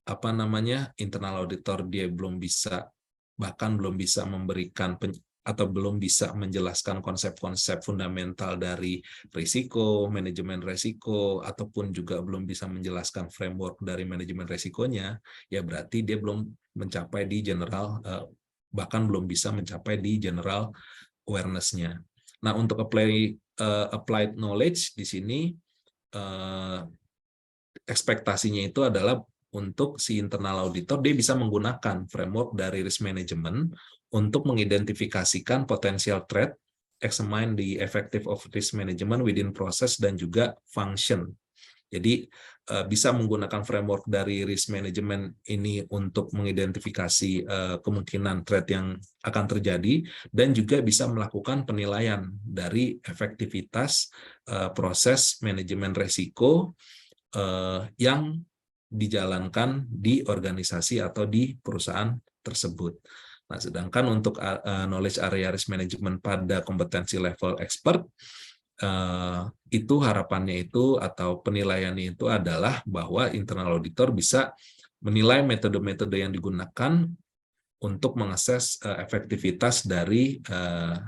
apa namanya internal auditor dia belum bisa, bahkan belum bisa memberikan atau belum bisa menjelaskan konsep-konsep fundamental dari risiko, manajemen risiko, ataupun juga belum bisa menjelaskan framework dari manajemen risikonya, ya berarti dia belum mencapai di general, bahkan belum bisa mencapai di general awareness-nya. Nah, untuk applied knowledge di sini ekspektasinya itu adalah untuk si internal auditor dia bisa menggunakan framework dari risk management untuk mengidentifikasikan potensial threat, examine the effective of risk management within process dan juga function. Jadi bisa menggunakan framework dari risk management ini untuk mengidentifikasi kemungkinan threat yang akan terjadi dan juga bisa melakukan penilaian dari efektivitas proses manajemen risiko yang dijalankan di organisasi atau di perusahaan tersebut. Nah, sedangkan untuk knowledge area risk management pada kompetensi level expert, itu harapannya itu atau penilaiannya itu adalah bahwa internal auditor bisa menilai metode-metode yang digunakan untuk mengakses efektivitas dari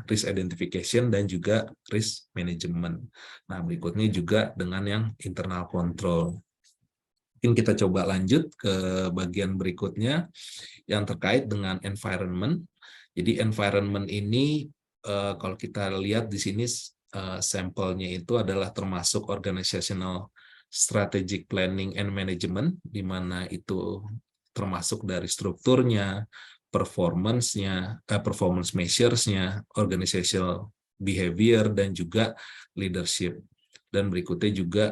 risk identification dan juga risk management. Nah, berikutnya juga dengan yang internal control. Mungkin kita coba lanjut ke bagian berikutnya yang terkait dengan environment. Jadi environment ini kalau kita lihat di sini sampelnya itu adalah termasuk organizational strategic planning and management, di mana itu termasuk dari strukturnya, performance measures-nya, organizational behavior, dan juga leadership. Dan berikutnya juga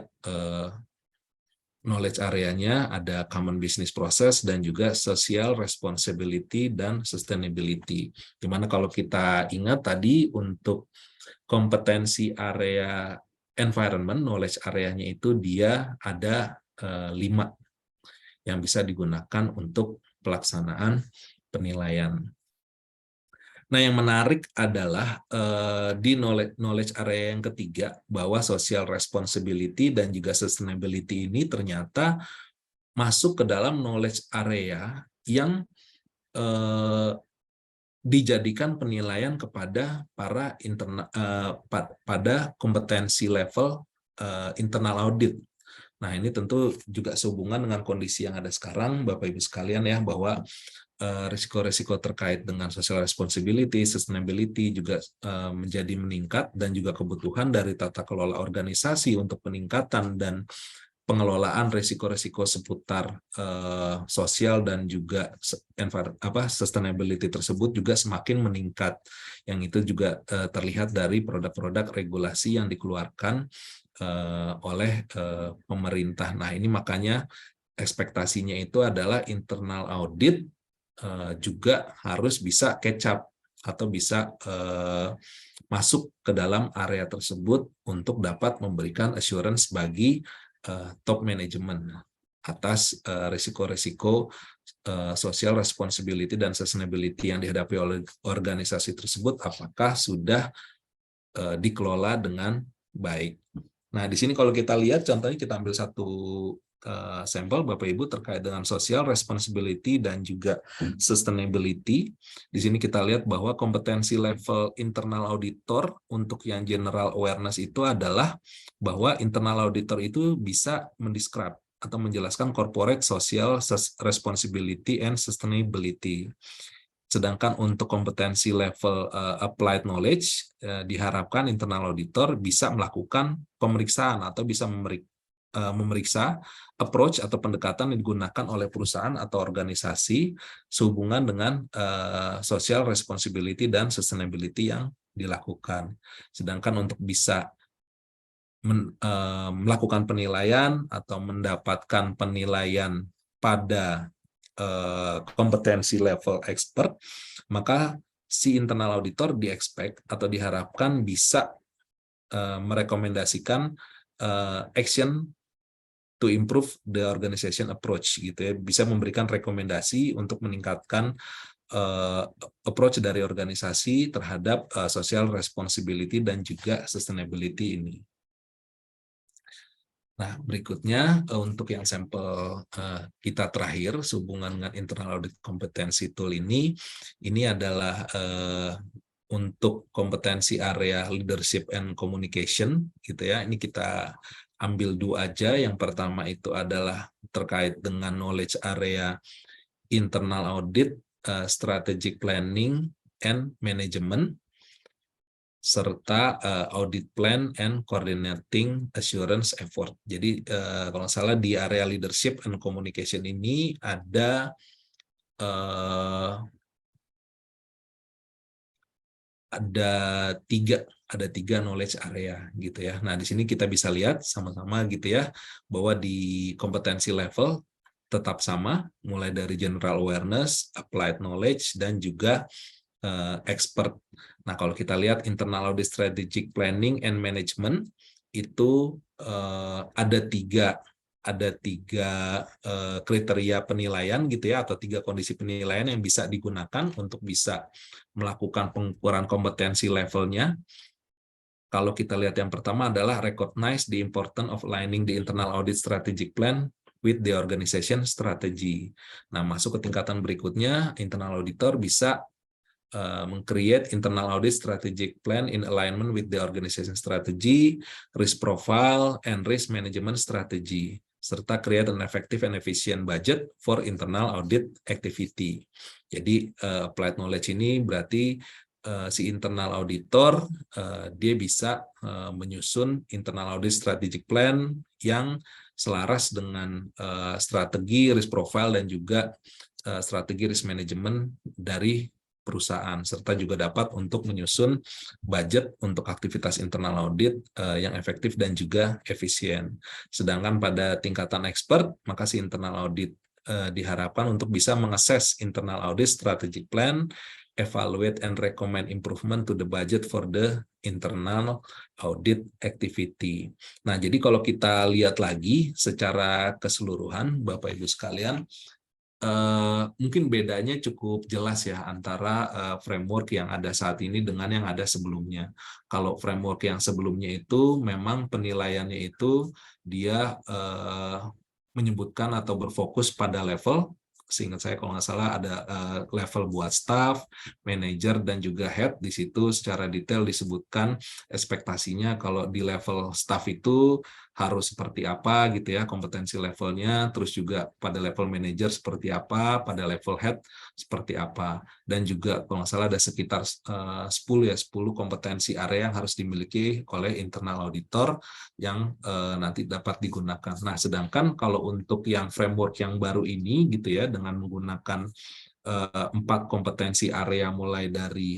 knowledge area-nya ada common business process dan juga social responsibility dan sustainability. Dimana kalau kita ingat tadi untuk kompetensi area environment, knowledge area-nya itu dia ada 5 yang bisa digunakan untuk pelaksanaan penilaian. Nah, yang menarik adalah di knowledge area yang ketiga, bahwa social responsibility dan juga sustainability ini ternyata masuk ke dalam knowledge area yang dijadikan penilaian kepada para pada kompetensi level internal audit. Nah, ini tentu juga sehubungan dengan kondisi yang ada sekarang, Bapak Ibu sekalian ya, bahwa risiko-risiko terkait dengan social responsibility, sustainability juga menjadi meningkat, dan juga kebutuhan dari tata kelola organisasi untuk peningkatan dan pengelolaan risiko-risiko seputar sosial dan juga sustainability tersebut juga semakin meningkat. Yang itu juga terlihat dari produk-produk regulasi yang dikeluarkan oleh pemerintah. Nah, ini makanya ekspektasinya itu adalah internal audit juga harus bisa catch up atau bisa masuk ke dalam area tersebut untuk dapat memberikan assurance bagi top management atas risiko-risiko social responsibility dan sustainability yang dihadapi oleh organisasi tersebut, apakah sudah dikelola dengan baik. Nah, di sini kalau kita lihat contohnya, kita ambil satu sampel Bapak Ibu terkait dengan social responsibility dan juga sustainability. Di sini kita lihat bahwa kompetensi level internal auditor untuk yang general awareness itu adalah bahwa internal auditor itu bisa mendescribe atau menjelaskan corporate social responsibility and sustainability. Sedangkan untuk kompetensi level applied knowledge diharapkan internal auditor bisa melakukan pemeriksaan atau bisa memeriksa approach atau pendekatan yang digunakan oleh perusahaan atau organisasi sehubungan dengan social responsibility dan sustainability yang dilakukan. Sedangkan untuk bisa melakukan penilaian atau mendapatkan penilaian pada kompetensi level expert, maka si internal auditor di-expect atau diharapkan bisa merekomendasikan action to improve the organization approach, gitu ya, bisa memberikan rekomendasi untuk meningkatkan approach dari organisasi terhadap social responsibility dan juga sustainability ini. Nah, berikutnya untuk yang sampel kita terakhir sehubungan dengan internal audit competency tool ini adalah untuk kompetensi area leadership and communication, gitu ya. Ini kita ambil 2 aja. Yang pertama itu adalah terkait dengan knowledge area internal audit, strategic planning and management, serta audit plan and coordinating assurance effort. Jadi kalau nggak salah di area leadership and communication ini ada tiga knowledge area, gitu ya. Nah, di sini kita bisa lihat sama-sama gitu ya, bahwa di kompetensi level tetap sama, mulai dari general awareness, applied knowledge, dan juga expert. Nah, kalau kita lihat internal audit strategic planning and management itu ada tiga kriteria penilaian, gitu ya, atau 3 kondisi penilaian yang bisa digunakan untuk bisa melakukan pengukuran kompetensi levelnya. Kalau kita lihat yang pertama adalah recognize the importance of aligning the internal audit strategic plan with the organization strategy. Nah, masuk ke tingkatan berikutnya, internal auditor bisa meng-create internal audit strategic plan in alignment with the organization strategy, risk profile, and risk management strategy, serta create an effective and efficient budget for internal audit activity. Jadi applied knowledge ini berarti si internal auditor dia bisa menyusun internal audit strategic plan yang selaras dengan strategi risk profile dan juga strategi risk management dari perusahaan, serta juga dapat untuk menyusun budget untuk aktivitas internal audit yang efektif dan juga efisien. Sedangkan pada tingkatan expert, maka si internal audit diharapkan untuk bisa mengakses internal audit strategic plan, evaluate and recommend improvement to the budget for the internal audit activity. Nah, jadi kalau kita lihat lagi secara keseluruhan, Bapak Ibu sekalian, mungkin bedanya cukup jelas ya antara framework yang ada saat ini dengan yang ada sebelumnya. Kalau framework yang sebelumnya itu memang penilaiannya itu dia menyebutkan atau berfokus pada level, seingat saya kalau nggak salah ada level buat staff, manager, dan juga head. Di situ secara detail disebutkan ekspektasinya kalau di level staff itu harus seperti apa gitu ya, kompetensi levelnya, terus juga pada level manager seperti apa, pada level head seperti apa. Dan juga kalau nggak salah ada sekitar 10 kompetensi area yang harus dimiliki oleh internal auditor yang nanti dapat digunakan. Nah, sedangkan kalau untuk yang framework yang baru ini gitu ya, dengan menggunakan 4 kompetensi area mulai dari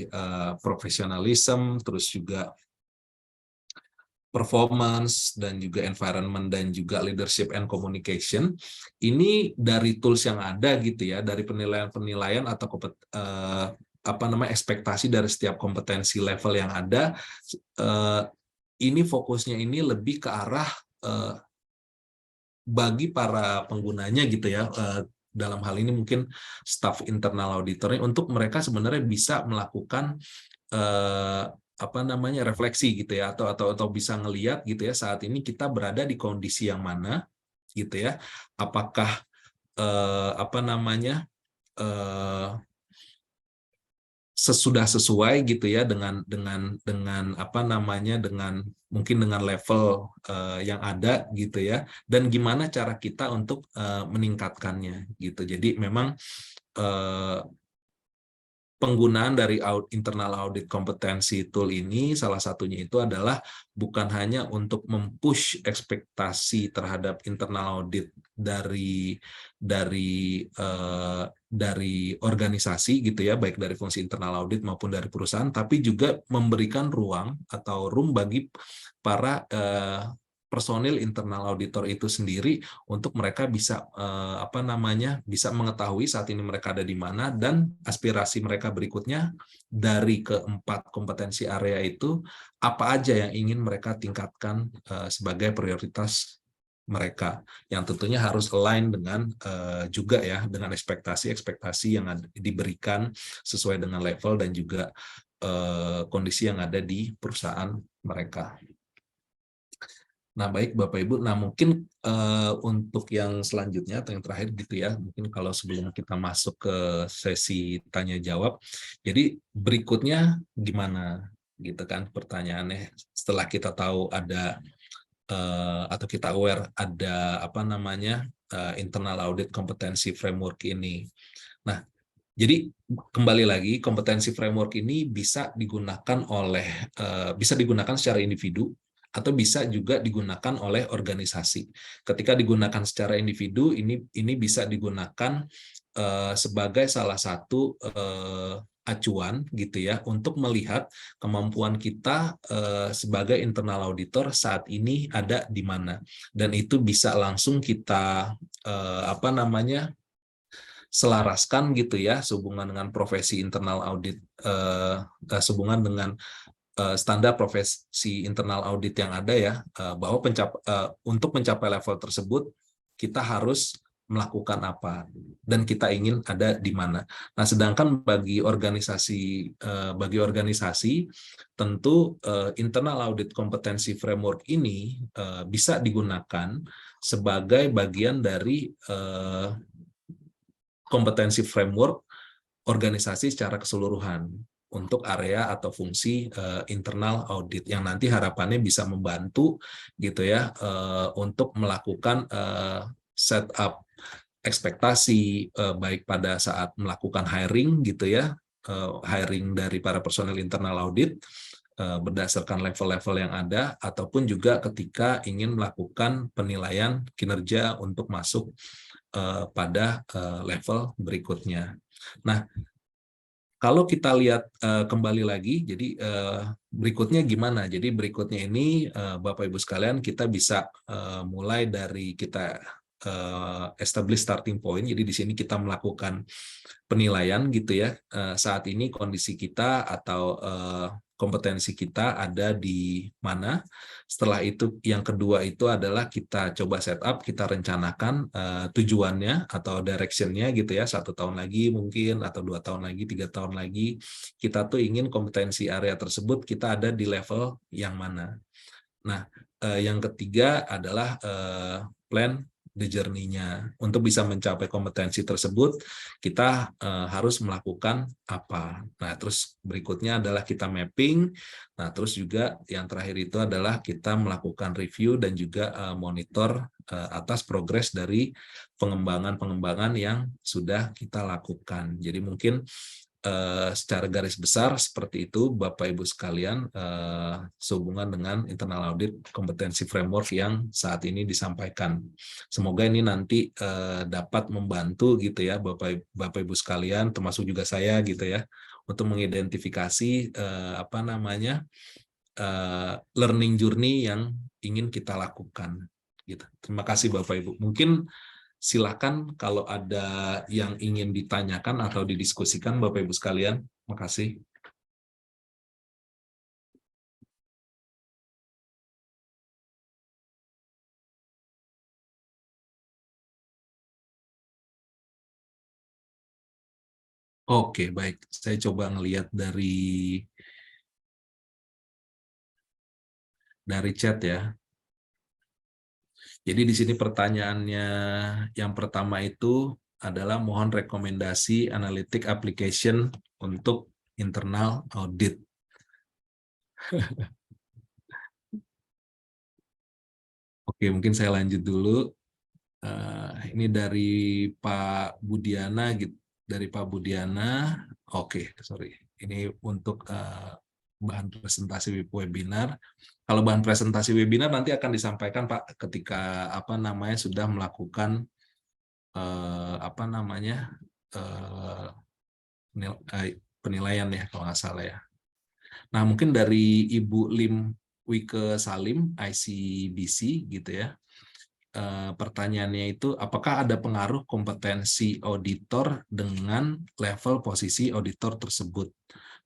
professionalism, terus juga performance, dan juga environment, dan juga leadership and communication. Ini dari tools yang ada gitu ya, dari penilaian-penilaian atau ekspektasi dari setiap kompetensi level yang ada, ini fokusnya ini lebih ke arah bagi para penggunanya gitu ya, dalam hal ini mungkin staff internal auditornya, untuk mereka sebenarnya bisa melakukan refleksi gitu ya, atau bisa ngelihat gitu ya, saat ini kita berada di kondisi yang mana gitu ya, apakah sudah sesuai gitu ya dengan mungkin dengan level yang ada gitu ya, dan gimana cara kita untuk meningkatkannya gitu. Jadi memang penggunaan dari internal audit competency tool ini salah satunya itu adalah bukan hanya untuk mempush ekspektasi terhadap internal audit dari organisasi gitu ya, baik dari fungsi internal audit maupun dari perusahaan, tapi juga memberikan ruang atau room bagi para personil internal auditor itu sendiri untuk mereka bisa bisa mengetahui saat ini mereka ada di mana, dan aspirasi mereka berikutnya dari keempat kompetensi area itu apa aja yang ingin mereka tingkatkan sebagai prioritas mereka, yang tentunya harus align dengan juga ya dengan ekspektasi yang diberikan sesuai dengan level dan juga kondisi yang ada di perusahaan mereka. Nah, baik Bapak Ibu, nah mungkin untuk yang selanjutnya atau yang terakhir gitu ya, mungkin kalau sebelum kita masuk ke sesi tanya jawab, jadi berikutnya gimana gitu kan pertanyaannya, setelah kita tahu ada atau kita aware ada internal audit kompetensi framework ini. Nah, jadi kembali lagi, kompetensi framework ini bisa digunakan secara individu atau bisa juga digunakan oleh organisasi. Ketika digunakan secara individu, ini bisa digunakan sebagai salah satu acuan gitu ya, untuk melihat kemampuan kita sebagai internal auditor saat ini ada di mana, dan itu bisa langsung kita selaraskan gitu ya, sehubungan dengan profesi internal audit, sehubungan dengan standar profesi internal audit yang ada ya, bahwa untuk mencapai level tersebut kita harus melakukan apa dan kita ingin ada di mana. Nah, sedangkan bagi organisasi tentu internal audit kompetensi framework ini bisa digunakan sebagai bagian dari kompetensi framework organisasi secara keseluruhan untuk area atau fungsi internal audit yang nanti harapannya bisa membantu gitu ya untuk melakukan setup ekspektasi baik pada saat melakukan hiring gitu ya, hiring dari para personel internal audit berdasarkan level-level yang ada, ataupun juga ketika ingin melakukan penilaian kinerja untuk masuk pada level berikutnya. Nah, kalau kita lihat kembali lagi, jadi berikutnya gimana? Jadi berikutnya ini Bapak Ibu sekalian, kita bisa mulai dari kita establish starting point. Jadi di sini kita melakukan penilaian gitu ya. Saat ini kondisi kita atau kompetensi kita ada di mana. Setelah itu yang kedua itu adalah kita coba setup, kita rencanakan tujuannya atau directionnya gitu ya, 1 tahun lagi mungkin, atau 2 tahun lagi, 3 tahun lagi, kita tuh ingin kompetensi area tersebut kita ada di level yang mana. Nah, yang ketiga adalah plan the journey-nya. Untuk bisa mencapai kompetensi tersebut, kita harus melakukan apa. Nah, terus berikutnya adalah kita mapping. Nah, terus juga yang terakhir itu adalah kita melakukan review dan juga monitor atas progres dari pengembangan-pengembangan yang sudah kita lakukan. Jadi mungkin secara garis besar seperti itu Bapak Ibu sekalian sehubungan dengan internal audit kompetensi framework yang saat ini disampaikan. Semoga ini nanti dapat membantu gitu ya Bapak Ibu sekalian, termasuk juga saya gitu ya, untuk mengidentifikasi learning journey yang ingin kita lakukan gitu. Terima kasih Bapak Ibu. Mungkin silakan kalau ada yang ingin ditanyakan atau didiskusikan Bapak Ibu sekalian. Terima kasih. Oke, baik. Saya coba ngelihat dari chat ya. Jadi di sini pertanyaannya yang pertama itu adalah mohon rekomendasi analytic application untuk internal audit. Oke, mungkin saya lanjut dulu. Ini dari Pak Budiana gitu. Dari Pak Budiana. Oke, sorry. Ini untuk bahan presentasi webinar. Kalau bahan presentasi webinar nanti akan disampaikan Pak ketika sudah melakukan penilaian ya kalau nggak salah ya. Nah mungkin dari Ibu Lim Wike Salim ICBC gitu ya. Pertanyaannya itu apakah ada pengaruh kompetensi auditor dengan level posisi auditor tersebut?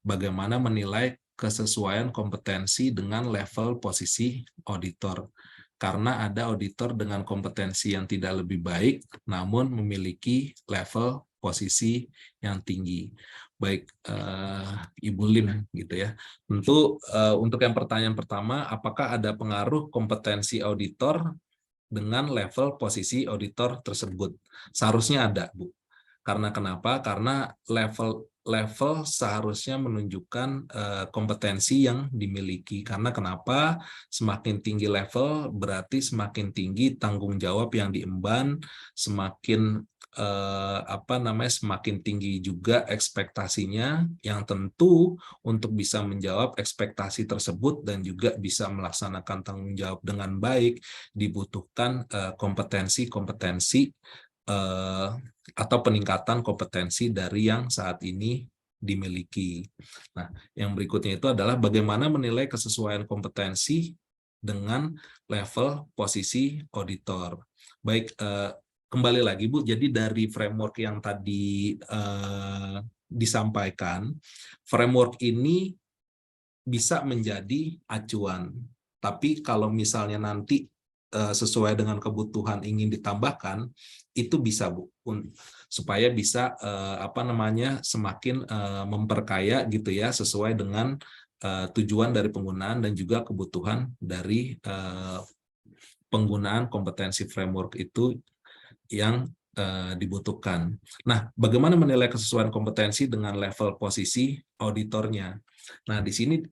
Bagaimana menilai kesesuaian kompetensi dengan level posisi auditor? Karena ada auditor dengan kompetensi yang tidak lebih baik, namun memiliki level posisi yang tinggi. Baik, Ibu Lim gitu ya. Tentu untuk yang pertanyaan pertama, apakah ada pengaruh kompetensi auditor dengan level posisi auditor tersebut? Seharusnya ada, Bu. Karena kenapa? Karena level seharusnya menunjukkan kompetensi yang dimiliki. Karena kenapa? Semakin tinggi level berarti semakin tinggi tanggung jawab yang diemban, semakin semakin tinggi juga ekspektasinya, yang tentu untuk bisa menjawab ekspektasi tersebut dan juga bisa melaksanakan tanggung jawab dengan baik dibutuhkan kompetensi-kompetensi atau peningkatan kompetensi dari yang saat ini dimiliki. Nah, yang berikutnya itu adalah bagaimana menilai kesesuaian kompetensi dengan level posisi auditor. Baik, kembali lagi Bu, jadi dari framework yang tadi disampaikan, framework ini bisa menjadi acuan. Tapi kalau misalnya nanti sesuai dengan kebutuhan ingin ditambahkan, itu bisa Bu, supaya bisa semakin memperkaya gitu ya, sesuai dengan tujuan dari penggunaan dan juga kebutuhan dari penggunaan kompetensi framework itu yang dibutuhkan. Nah, bagaimana menilai kesesuaian kompetensi dengan level posisi auditornya? Nah, di sini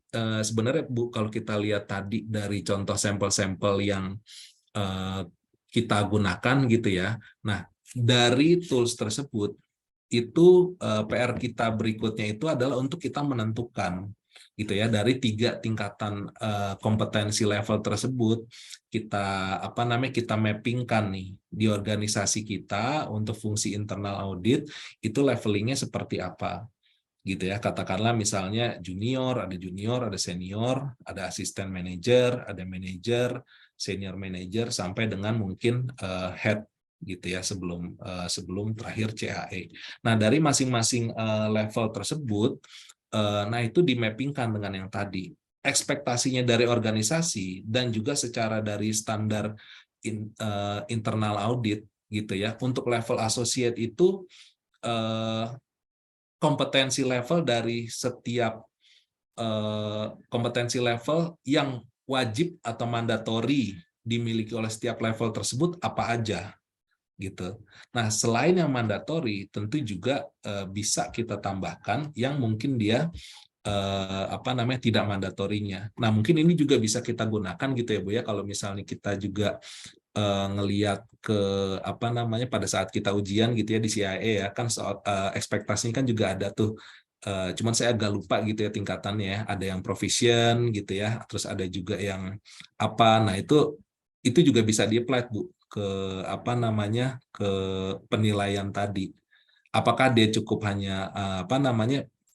sebenarnya Bu, kalau kita lihat tadi dari contoh sampel-sampel yang kita gunakan gitu ya. Nah, dari tools tersebut itu PR kita berikutnya itu adalah untuk kita menentukan gitu ya, dari 3 tingkatan kompetensi level tersebut kita mappingkan nih di organisasi kita untuk fungsi internal audit itu levelingnya seperti apa gitu ya. Katakanlah misalnya junior, ada senior, ada asisten manager, ada manager, senior manager sampai dengan mungkin head gitu ya, sebelum terakhir CAE. Nah, dari masing-masing level tersebut nah itu dimappingkan dengan yang tadi. Ekspektasinya dari organisasi dan juga secara dari standar internal audit gitu ya. Untuk level associate itu kompetensi level dari setiap kompetensi level yang wajib atau mandatori dimiliki oleh setiap level tersebut apa aja gitu. Nah, selain yang mandatori, tentu juga bisa kita tambahkan yang mungkin dia tidak mandatorinya. Nah, mungkin ini juga bisa kita gunakan gitu ya Bu ya, kalau misalnya kita juga ngelihat ke pada saat kita ujian gitu ya di CIE ya, kan soal ekspektasinya kan juga ada tuh. Cuman saya agak lupa gitu ya tingkatannya ya. Ada yang proficient gitu ya, terus ada juga yang apa. Nah, itu juga bisa di-apply Bu ke ke penilaian tadi. Apakah dia cukup hanya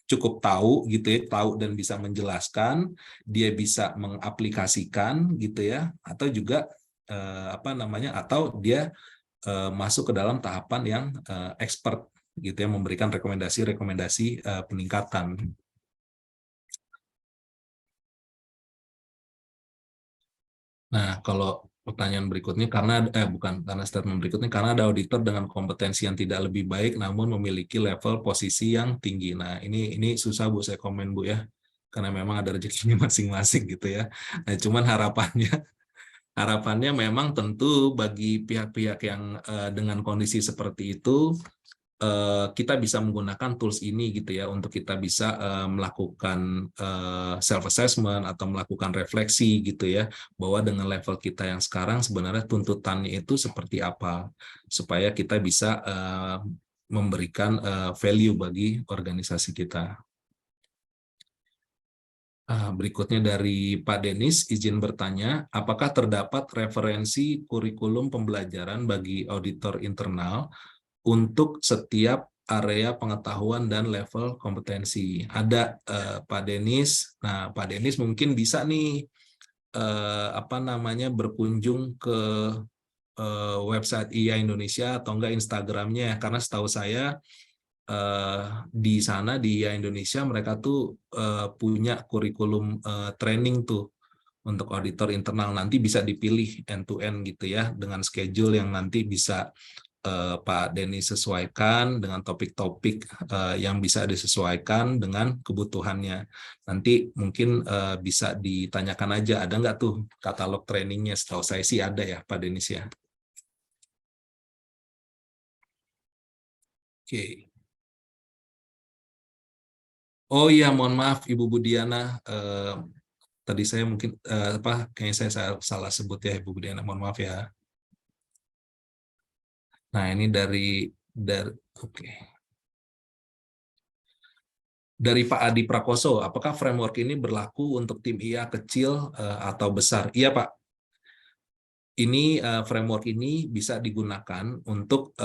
cukup tahu gitu ya, tahu dan bisa menjelaskan, dia bisa mengaplikasikan gitu ya, atau juga atau dia masuk ke dalam tahapan yang expert gitu ya, memberikan rekomendasi peningkatan. Nah, kalau pertanyaan berikutnya statement berikutnya, karena ada auditor dengan kompetensi yang tidak lebih baik namun memiliki level posisi yang tinggi. Nah, ini susah Bu saya komen Bu ya. Karena memang ada rezekinya masing-masing gitu ya. Nah, cuman harapannya memang tentu bagi pihak-pihak yang dengan kondisi seperti itu kita bisa menggunakan tools ini gitu ya untuk kita bisa melakukan self assessment atau melakukan refleksi gitu ya, bahwa dengan level kita yang sekarang sebenarnya tuntutannya itu seperti apa supaya kita bisa memberikan value bagi organisasi kita. Berikutnya dari Pak Denis, izin bertanya, apakah terdapat referensi kurikulum pembelajaran bagi auditor internal untuk setiap area pengetahuan dan level kompetensi? Ada Pak Denis. Nah, Pak Denis mungkin bisa nih berkunjung ke website IA Indonesia atau enggak Instagramnya, karena setahu saya di sana di IA Indonesia mereka tuh punya kurikulum training tuh untuk auditor internal. Nanti bisa dipilih end to end gitu ya, dengan schedule yang nanti bisa Pak Denny sesuaikan dengan topik-topik yang bisa disesuaikan dengan kebutuhannya. Nanti mungkin bisa ditanyakan aja, ada nggak tuh katalog trainingnya? Setahu saya sih ada ya Pak Denis ya. Oke. Oh iya, mohon maaf Ibu Budiana. Tadi saya mungkin kayaknya saya salah sebut ya Ibu Budiana. Mohon maaf ya. Nah, ini dari oke. Dari Pak Adi Prakoso, apakah framework ini berlaku untuk tim IA kecil atau besar? Iya Pak. Ini framework ini bisa digunakan untuk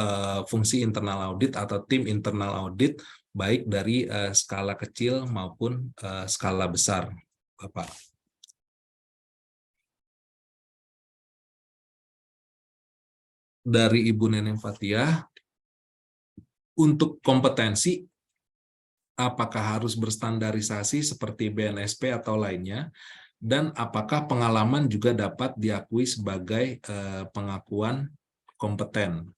fungsi internal audit atau tim internal audit, baik dari skala kecil maupun skala besar, Bapak. Dari Ibu Neneng Fathia, untuk kompetensi, apakah harus berstandarisasi seperti BNSP atau lainnya? Dan apakah pengalaman juga dapat diakui sebagai pengakuan kompeten?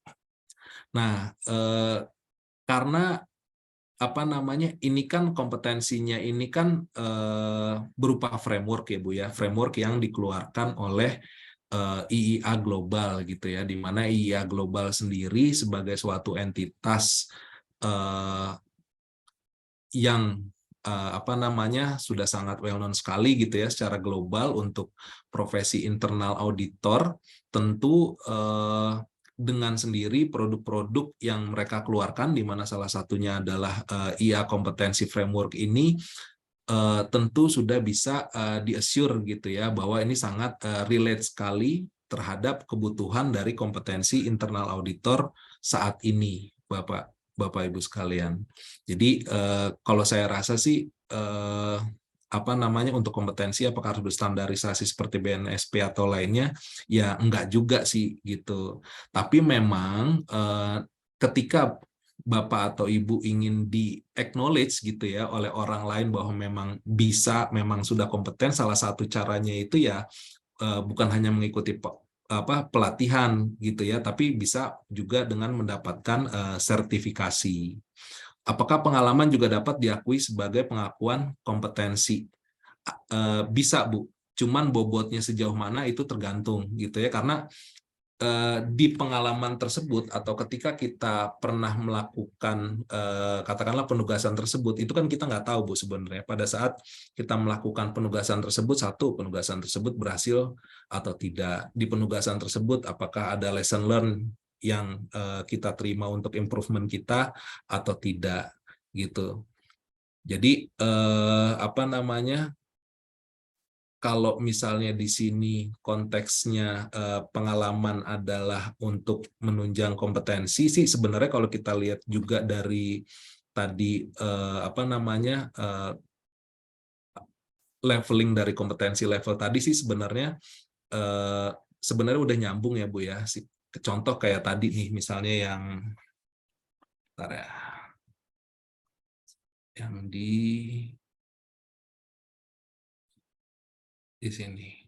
Nah, karena ini kan kompetensinya ini kan berupa framework ya Bu ya, framework yang dikeluarkan oleh IIA global gitu ya, di mana IIA global sendiri sebagai suatu entitas yang sudah sangat well known sekali gitu ya secara global untuk profesi internal auditor, tentu dengan sendiri produk-produk yang mereka keluarkan, di mana salah satunya adalah IA Competency Framework ini, tentu sudah bisa di-assure gitu ya, bahwa ini sangat relate sekali terhadap kebutuhan dari kompetensi internal auditor saat ini, Bapak Ibu sekalian. Jadi kalau saya rasa sih untuk kompetensi apakah harus berstandarisasi seperti BNSP atau lainnya, ya enggak juga sih gitu. Tapi memang ketika Bapak atau Ibu ingin di-acknowledge gitu ya oleh orang lain bahwa memang sudah kompeten, salah satu caranya itu ya bukan hanya mengikuti pelatihan gitu ya, tapi bisa juga dengan mendapatkan sertifikasi. Apakah pengalaman juga dapat diakui sebagai pengakuan kompetensi? Bisa, Bu. Cuman bobotnya sejauh mana itu tergantung gitu ya, karena di pengalaman tersebut atau ketika kita pernah melakukan katakanlah penugasan tersebut, itu kan kita nggak tahu, Bu, sebenarnya pada saat kita melakukan penugasan tersebut, penugasan tersebut berhasil atau tidak. Di penugasan tersebut apakah ada lesson learn yang kita terima untuk improvement kita atau tidak gitu. Jadi kalau misalnya di sini konteksnya pengalaman adalah untuk menunjang kompetensi sih, sebenarnya kalau kita lihat juga dari tadi leveling dari kompetensi level tadi sih sebenarnya udah nyambung ya, Bu ya. Contoh kayak tadi nih misalnya yang di sini.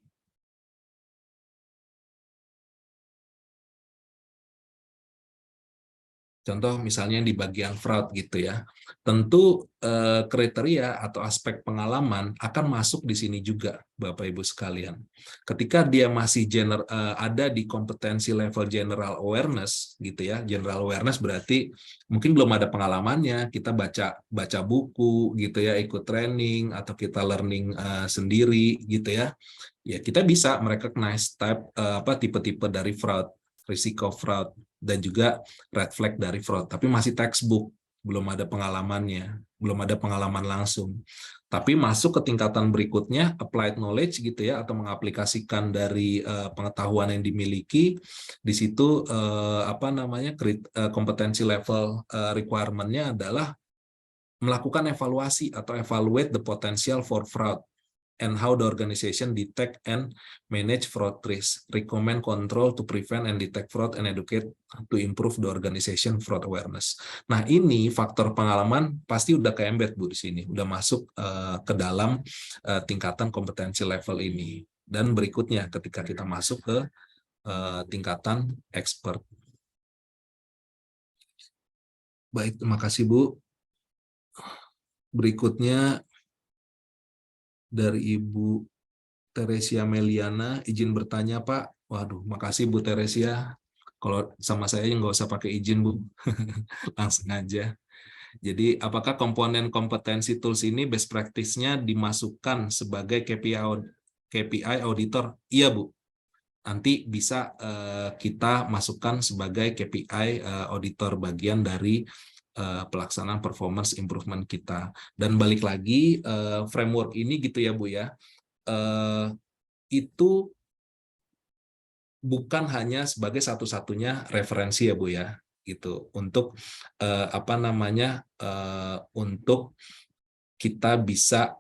Contoh misalnya di bagian fraud gitu ya. Tentu kriteria atau aspek pengalaman akan masuk di sini juga, Bapak Ibu sekalian. Ketika dia masih ada di kompetensi level general awareness gitu ya. General awareness berarti mungkin belum ada pengalamannya, kita baca buku gitu ya, ikut training atau kita learning sendiri gitu ya. Ya kita bisa merecognize tipe-tipe dari fraud, risiko fraud, dan juga red flag dari fraud, tapi masih textbook, belum ada pengalamannya, belum ada pengalaman langsung. Tapi masuk ke tingkatan berikutnya, applied knowledge gitu ya, atau mengaplikasikan dari pengetahuan yang dimiliki. Di situ kompetensi level requirement-nya adalah melakukan evaluasi atau evaluate the potential for fraud and how the organization detect and manage fraud risk, recommend control to prevent and detect fraud, and educate to improve the organization fraud awareness. Nah, ini faktor pengalaman pasti udah ke-embed, Bu, di sini. Udah masuk ke dalam tingkatan kompetensi level ini. Dan berikutnya ketika kita masuk ke tingkatan expert. Baik, terima kasih, Bu. Berikutnya dari Ibu Teresia Meliana, izin bertanya, Pak. Waduh, makasih Bu Teresia. Kalau sama saya nggak usah pakai izin, Bu. Langsung aja. Jadi, apakah komponen kompetensi tools ini best practice-nya dimasukkan sebagai KPI auditor? Iya, Bu. Nanti bisa kita masukkan sebagai KPI auditor, bagian dari pelaksanaan performance improvement kita. Dan balik lagi, framework ini gitu ya, Bu ya, itu bukan hanya sebagai satu-satunya referensi ya, Bu ya, gitu, untuk untuk kita bisa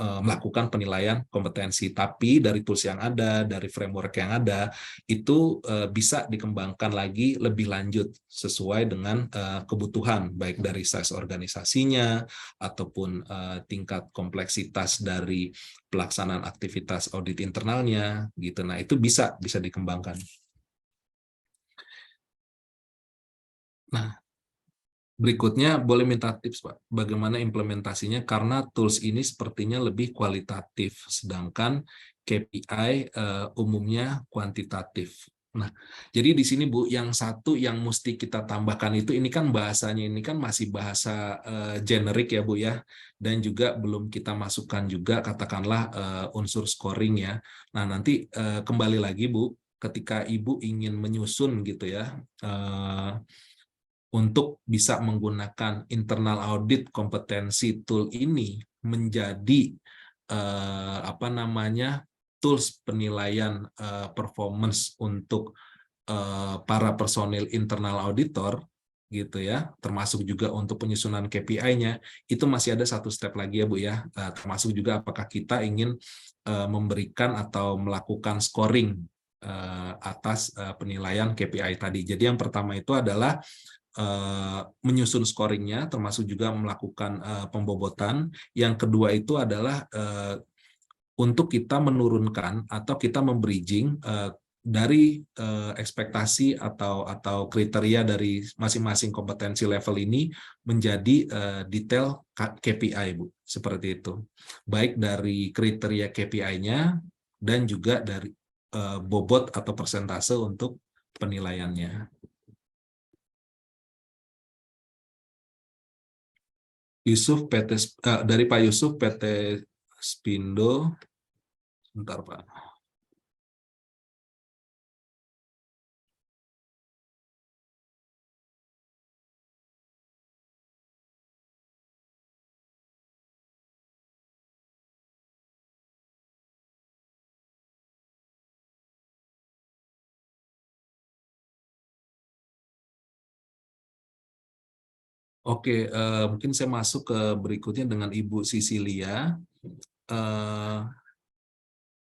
melakukan penilaian kompetensi. Tapi dari tools yang ada, dari framework yang ada, itu bisa dikembangkan lagi lebih lanjut sesuai dengan kebutuhan, baik dari size organisasinya ataupun tingkat kompleksitas dari pelaksanaan aktivitas audit internalnya gitu. Nah, itu bisa dikembangkan. Nah, berikutnya boleh minta tips, Pak, bagaimana implementasinya, karena tools ini sepertinya lebih kualitatif, sedangkan KPI umumnya kuantitatif. Nah, jadi di sini Bu, yang satu yang mesti kita tambahkan itu, ini kan bahasanya ini kan masih bahasa generik ya Bu ya, dan juga belum kita masukkan juga katakanlah unsur scoring ya. Nah, nanti kembali lagi Bu, ketika Ibu ingin menyusun gitu ya, untuk bisa menggunakan internal audit kompetensi tool ini menjadi apa namanya, tools penilaian performance untuk para personil internal auditor gitu ya, termasuk juga untuk penyusunan KPI-nya, itu masih ada satu step lagi ya Bu ya, termasuk juga apakah kita ingin memberikan atau melakukan scoring atas penilaian KPI tadi. Jadi yang pertama itu adalah menyusun scoringnya, termasuk juga melakukan pembobotan. Yang kedua itu adalah untuk kita menurunkan atau kita membridging dari ekspektasi atau kriteria dari masing-masing kompetensi level ini menjadi detail KPI Bu, seperti itu. Baik dari kriteria KPI-nya dan juga dari bobot atau persentase untuk penilaiannya. Yusuf PT dari Pak Yusuf PT Spindo. Bentar Pak. Oke, mungkin saya masuk ke berikutnya dengan Ibu Sisilia.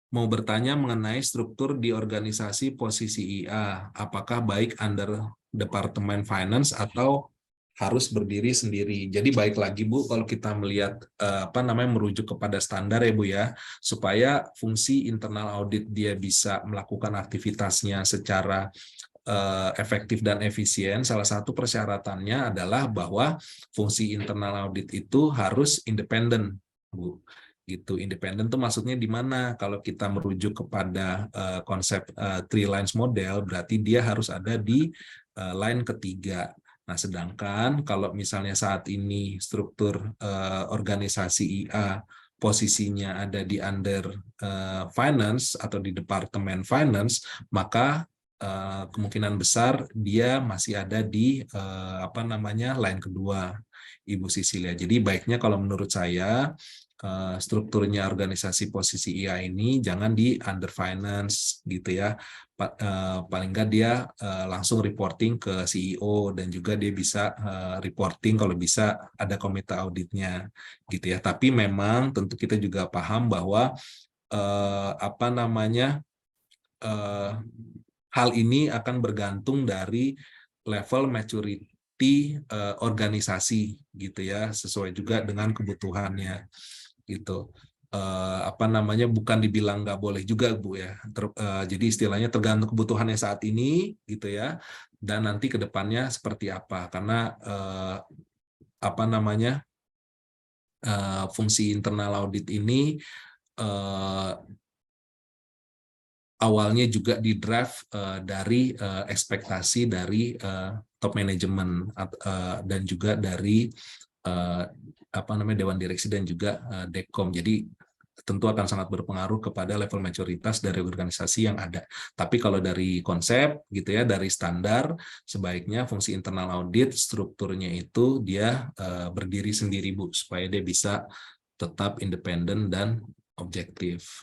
Mau bertanya mengenai struktur di organisasi posisi IA. Apakah baik under Departemen Finance atau harus berdiri sendiri. Jadi baik lagi Bu, kalau kita melihat apa namanya, merujuk kepada standar ya Bu ya, supaya fungsi internal audit dia bisa melakukan aktivitasnya secara efektif dan efisien, salah satu persyaratannya adalah bahwa fungsi internal audit itu harus independen, Bu. Gitu. Independen tuh maksudnya di mana? Kalau kita merujuk kepada konsep three lines model, berarti dia harus ada di line ketiga. Nah, sedangkan kalau misalnya saat ini struktur organisasi IA posisinya ada di under finance atau di departemen finance, maka kemungkinan besar dia masih ada di apa namanya, line kedua, Ibu Sisilia. Jadi baiknya kalau menurut saya strukturnya organisasi posisi IA ini jangan di under finance gitu ya. Paling nggak dia langsung reporting ke CEO dan juga dia bisa reporting kalau bisa ada komite auditnya gitu ya. Tapi memang tentu kita juga paham bahwa apa namanya, hal ini akan bergantung dari level maturity organisasi gitu ya, sesuai juga dengan kebutuhannya gitu. Apa namanya, bukan dibilang nggak boleh juga Bu ya. Jadi istilahnya tergantung kebutuhannya saat ini gitu ya, dan nanti ke depannya seperti apa. Karena apa namanya, fungsi internal audit ini awalnya juga di draft dari ekspektasi dari top manajemen dan juga dari apa namanya, Dewan Direksi dan juga Dekom. Jadi tentu akan sangat berpengaruh kepada level maturitas dari organisasi yang ada. Tapi kalau dari konsep gitu ya, dari standar, sebaiknya fungsi internal audit strukturnya itu dia berdiri sendiri Bu, supaya dia bisa tetap independen dan objektif.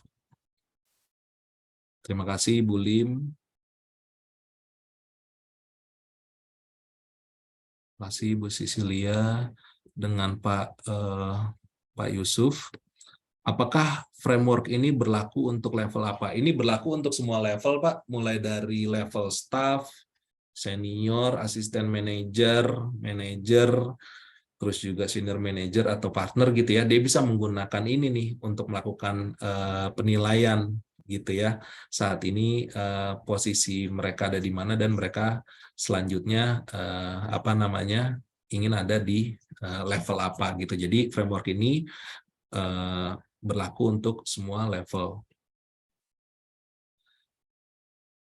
Terima kasih Bu Lim. Terima kasih Bu Sisilia dengan Pak Yusuf. Apakah framework ini berlaku untuk level apa? Ini berlaku untuk semua level Pak, mulai dari level staff, senior, asisten manajer, terus juga senior manager atau partner gitu ya. Dia bisa menggunakan ini nih untuk melakukan penilaian gitu ya. Saat ini posisi mereka ada di mana dan mereka selanjutnya apa namanya, ingin ada di level apa gitu. Jadi framework ini berlaku untuk semua level.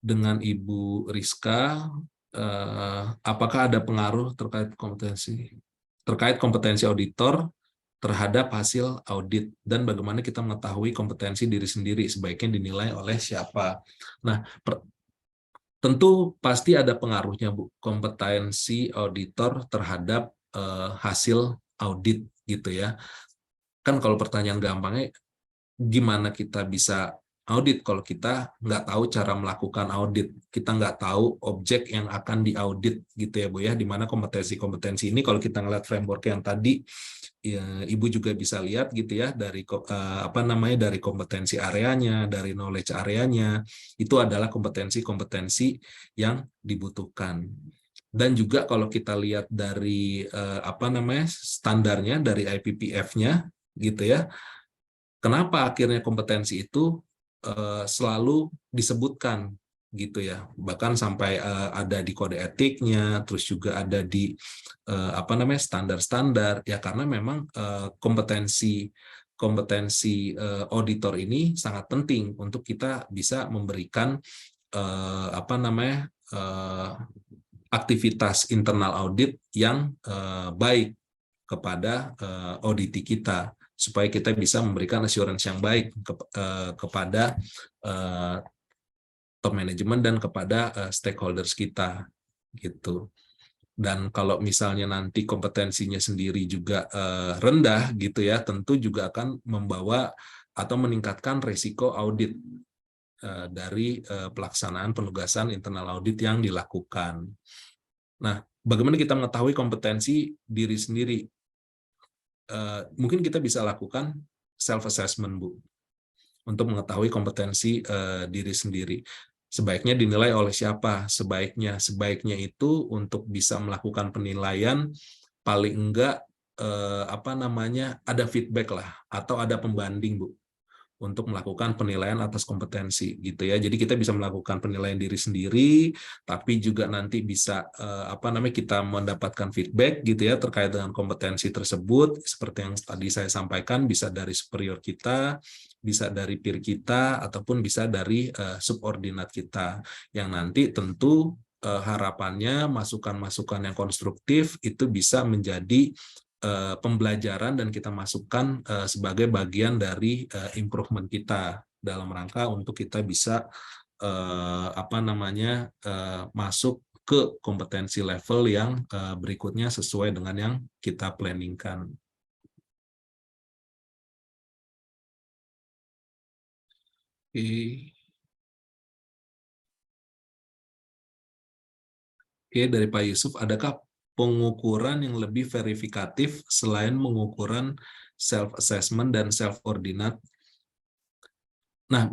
dengan Ibu Rizka, apakah ada pengaruh terkait kompetensi auditor terhadap hasil audit, dan bagaimana kita mengetahui kompetensi diri sendiri sebaiknya dinilai oleh siapa. Nah, tentu pasti ada pengaruhnya, Bu, kompetensi auditor terhadap hasil audit gitu ya. Kan kalau pertanyaan gampangnya, gimana kita bisa audit kalau kita nggak tahu cara melakukan audit, kita nggak tahu objek yang akan diaudit gitu ya, Bu ya, di mana kompetensi-kompetensi ini kalau kita ngeliat framework yang tadi ya, Ibu juga bisa lihat gitu ya, dari dari kompetensi areanya, dari knowledge areanya, itu adalah kompetensi-kompetensi yang dibutuhkan. Dan juga kalau kita lihat dari standarnya, dari IPPF-nya gitu ya, kenapa akhirnya kompetensi itu selalu disebutkan gitu ya, bahkan sampai ada di kode etiknya, terus juga ada di standar-standar ya, karena memang kompetensi auditor ini sangat penting untuk kita bisa memberikan aktivitas internal audit yang baik kepada auditi kita, supaya kita bisa memberikan assurance yang baik kepada top management dan kepada stakeholders kita gitu. Dan kalau misalnya nanti kompetensinya sendiri juga rendah gitu ya, tentu juga akan membawa atau meningkatkan risiko audit dari pelaksanaan penugasan internal audit yang dilakukan. Nah, bagaimana kita mengetahui kompetensi diri sendiri? Mungkin kita bisa lakukan self-assessment, Bu, untuk mengetahui kompetensi diri sendiri. Sebaiknya dinilai oleh siapa? Sebaiknya itu untuk bisa melakukan penilaian, paling enggak ada feedback lah, atau ada pembanding, Bu, untuk melakukan penilaian atas kompetensi gitu ya. Jadi kita bisa melakukan penilaian diri sendiri, tapi juga nanti bisa kita mendapatkan feedback gitu ya terkait dengan kompetensi tersebut, seperti yang tadi saya sampaikan, bisa dari superior kita, bisa dari peer kita, ataupun bisa dari subordinat kita, yang nanti tentu harapannya masukan-masukan yang konstruktif itu bisa menjadi pembelajaran dan kita masukkan sebagai bagian dari improvement kita dalam rangka untuk kita bisa masuk ke kompetensi level yang berikutnya sesuai dengan yang kita planningkan. Oke, dari Pak Yusuf, adakah pengukuran yang lebih verifikatif selain pengukuran self-assessment dan self-ordinate? Nah,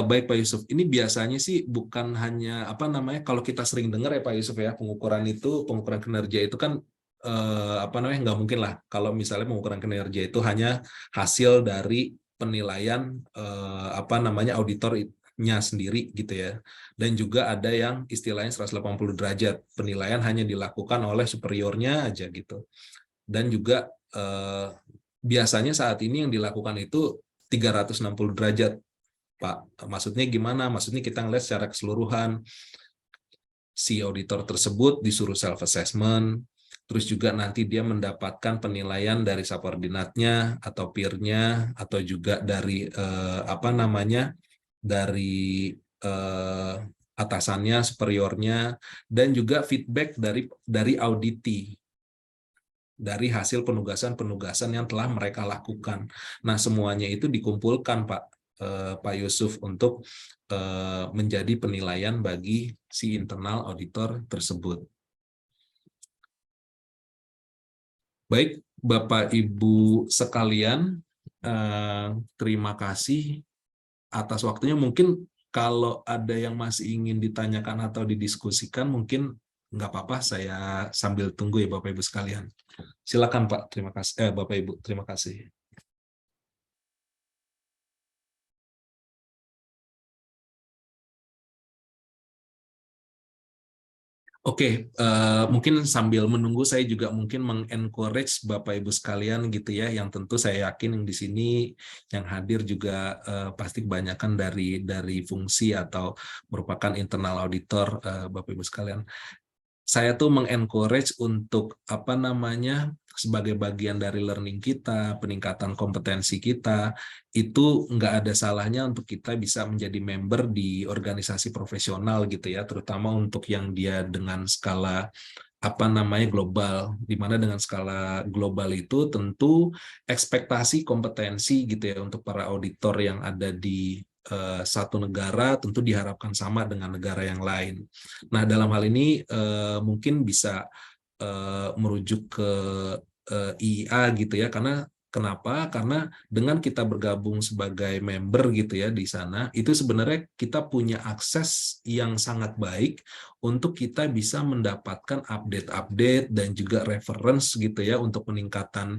baik Pak Yusuf, ini biasanya sih bukan hanya kalau kita sering dengar ya Pak Yusuf ya, pengukuran kinerja itu kan nggak mungkin lah kalau misalnya pengukuran kinerja itu hanya hasil dari penilaian auditornya sendiri gitu ya. Dan juga ada yang istilahnya 180 derajat, penilaian hanya dilakukan oleh superiornya aja gitu. Dan juga biasanya saat ini yang dilakukan itu 360 derajat, Pak. Maksudnya gimana? Maksudnya kita ngelihat secara keseluruhan, si auditor tersebut disuruh self-assessment, terus juga nanti dia mendapatkan penilaian dari subordinatnya atau peer-nya, atau juga dari dari atasannya, superiornya, dan juga feedback dari auditi, dari hasil penugasan-penugasan yang telah mereka lakukan. Nah, semuanya itu dikumpulkan, Pak Yusuf, untuk menjadi penilaian bagi si internal auditor tersebut. Baik, Bapak Ibu sekalian, terima kasih atas waktunya. Mungkin kalau ada yang masih ingin ditanyakan atau didiskusikan, mungkin nggak apa-apa, saya sambil tunggu ya Bapak Ibu sekalian. Silakan Pak, terima kasih. Bapak Ibu, terima kasih. Oke, mungkin sambil menunggu saya juga mungkin mengencourage Bapak Ibu sekalian gitu ya, yang tentu saya yakin yang di sini yang hadir juga pasti kebanyakan dari fungsi atau merupakan internal auditor Bapak Ibu sekalian. Saya tuh mengencourage untuk apa namanya sebagai bagian dari learning kita, peningkatan kompetensi kita, itu nggak ada salahnya untuk kita bisa menjadi member di organisasi profesional gitu ya, terutama untuk yang dia dengan skala apa namanya global, di mana dengan skala global itu tentu ekspektasi kompetensi gitu ya untuk para auditor yang ada di satu negara tentu diharapkan sama dengan negara yang lain. Nah, dalam hal ini mungkin bisa merujuk ke IIA gitu ya, karena kenapa? Karena dengan kita bergabung sebagai member gitu ya di sana, itu sebenarnya kita punya akses yang sangat baik untuk kita bisa mendapatkan update-update dan juga reference gitu ya untuk peningkatan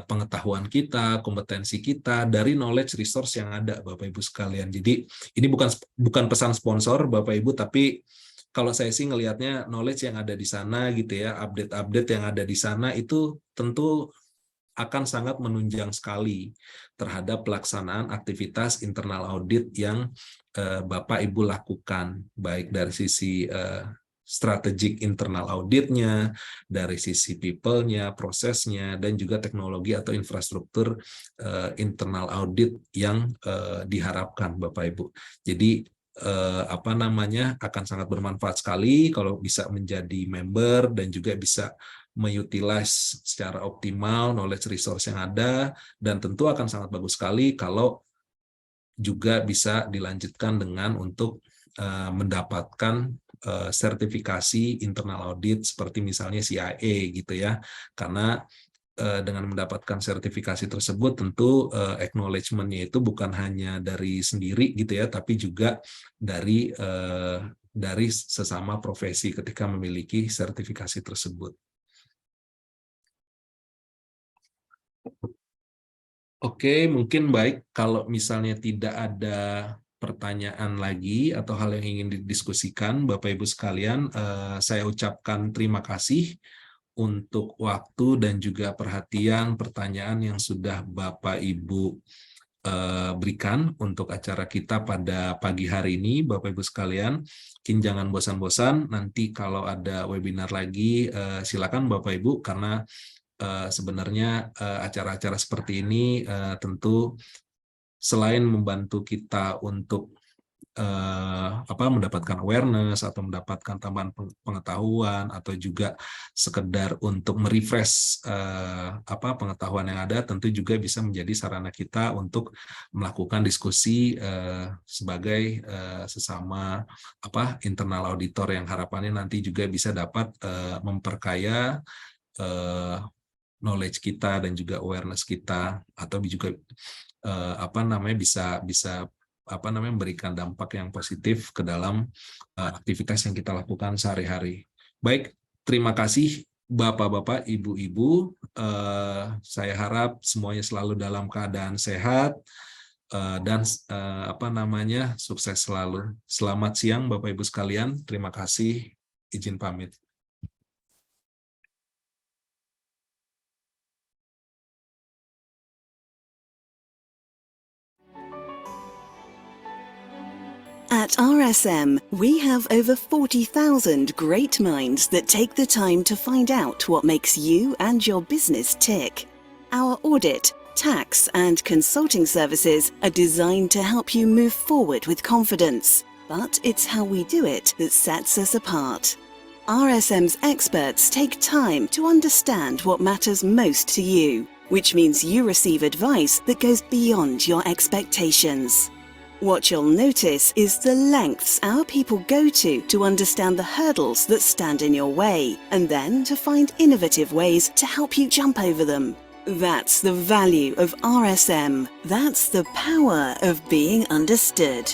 pengetahuan kita, kompetensi kita dari knowledge resource yang ada Bapak Ibu sekalian. Jadi ini bukan pesan sponsor Bapak Ibu, tapi kalau saya sih ngelihatnya knowledge yang ada di sana gitu ya, update-update yang ada di sana itu tentu akan sangat menunjang sekali terhadap pelaksanaan aktivitas internal audit yang Bapak Ibu lakukan, baik dari sisi strategic internal auditnya, dari sisi people-nya, prosesnya, dan juga teknologi atau infrastruktur internal audit yang diharapkan Bapak Ibu. Jadi apa namanya akan sangat bermanfaat sekali kalau bisa menjadi member dan juga bisa mengutilize secara optimal knowledge resource yang ada, dan tentu akan sangat bagus sekali kalau juga bisa dilanjutkan dengan untuk mendapatkan sertifikasi internal audit seperti misalnya CIA gitu ya, karena dengan mendapatkan sertifikasi tersebut tentu acknowledgement-nya itu bukan hanya dari sendiri gitu ya, tapi juga dari sesama profesi ketika memiliki sertifikasi tersebut. Oke, mungkin baik kalau misalnya tidak ada pertanyaan lagi atau hal yang ingin didiskusikan, Bapak Ibu sekalian, saya ucapkan terima kasih untuk waktu dan juga perhatian pertanyaan yang sudah Bapak Ibu berikan untuk acara kita pada pagi hari ini, Bapak Ibu sekalian. Mungkin jangan bosan-bosan, nanti kalau ada webinar lagi, silakan Bapak Ibu, karena sebenarnya acara-acara seperti ini tentu selain membantu kita untuk mendapatkan awareness atau mendapatkan tambahan pengetahuan atau juga sekedar untuk merefresh pengetahuan yang ada, tentu juga bisa menjadi sarana kita untuk melakukan diskusi sebagai sesama internal auditor yang harapannya nanti juga bisa dapat memperkaya knowledge kita dan juga awareness kita, atau juga bisa memberikan dampak yang positif ke dalam aktivitas yang kita lakukan sehari-hari. Baik, terima kasih Bapak-bapak, Ibu-ibu. Saya harap semuanya selalu dalam keadaan sehat dan sukses selalu. Selamat siang Bapak Ibu sekalian. Terima kasih. Izin pamit.
At RSM, we have over 40,000 great minds that take the time to find out what makes you and your business tick. Our audit, tax, and consulting services are designed to help you move forward with confidence, but it's how we do it that sets us apart. RSM's experts take time to understand what matters most to you, which means you receive advice that goes beyond your expectations. What you'll notice is the lengths our people go to understand the hurdles that stand in your way, and then to find innovative ways to help you jump over them. That's the value of RSM. That's the power of being understood.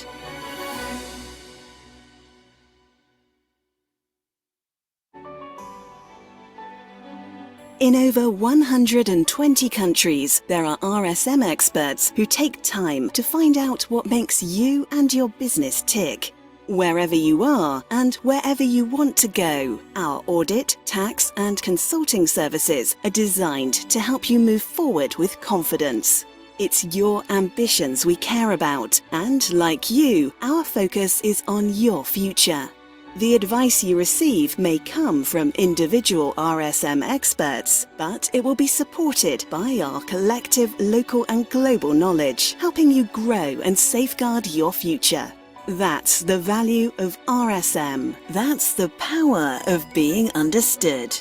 In over 120 countries, there are RSM experts who take time to find out what makes you and your business tick. Wherever you are and wherever you want to go, our audit, tax and consulting services are designed to help you move forward with confidence. It's your ambitions we care about, and like you, our focus is on your future. The advice you receive may come from individual RSM experts, but it will be supported by our collective local and global knowledge, helping you grow and safeguard your future. That's the value of RSM. That's the power of being understood.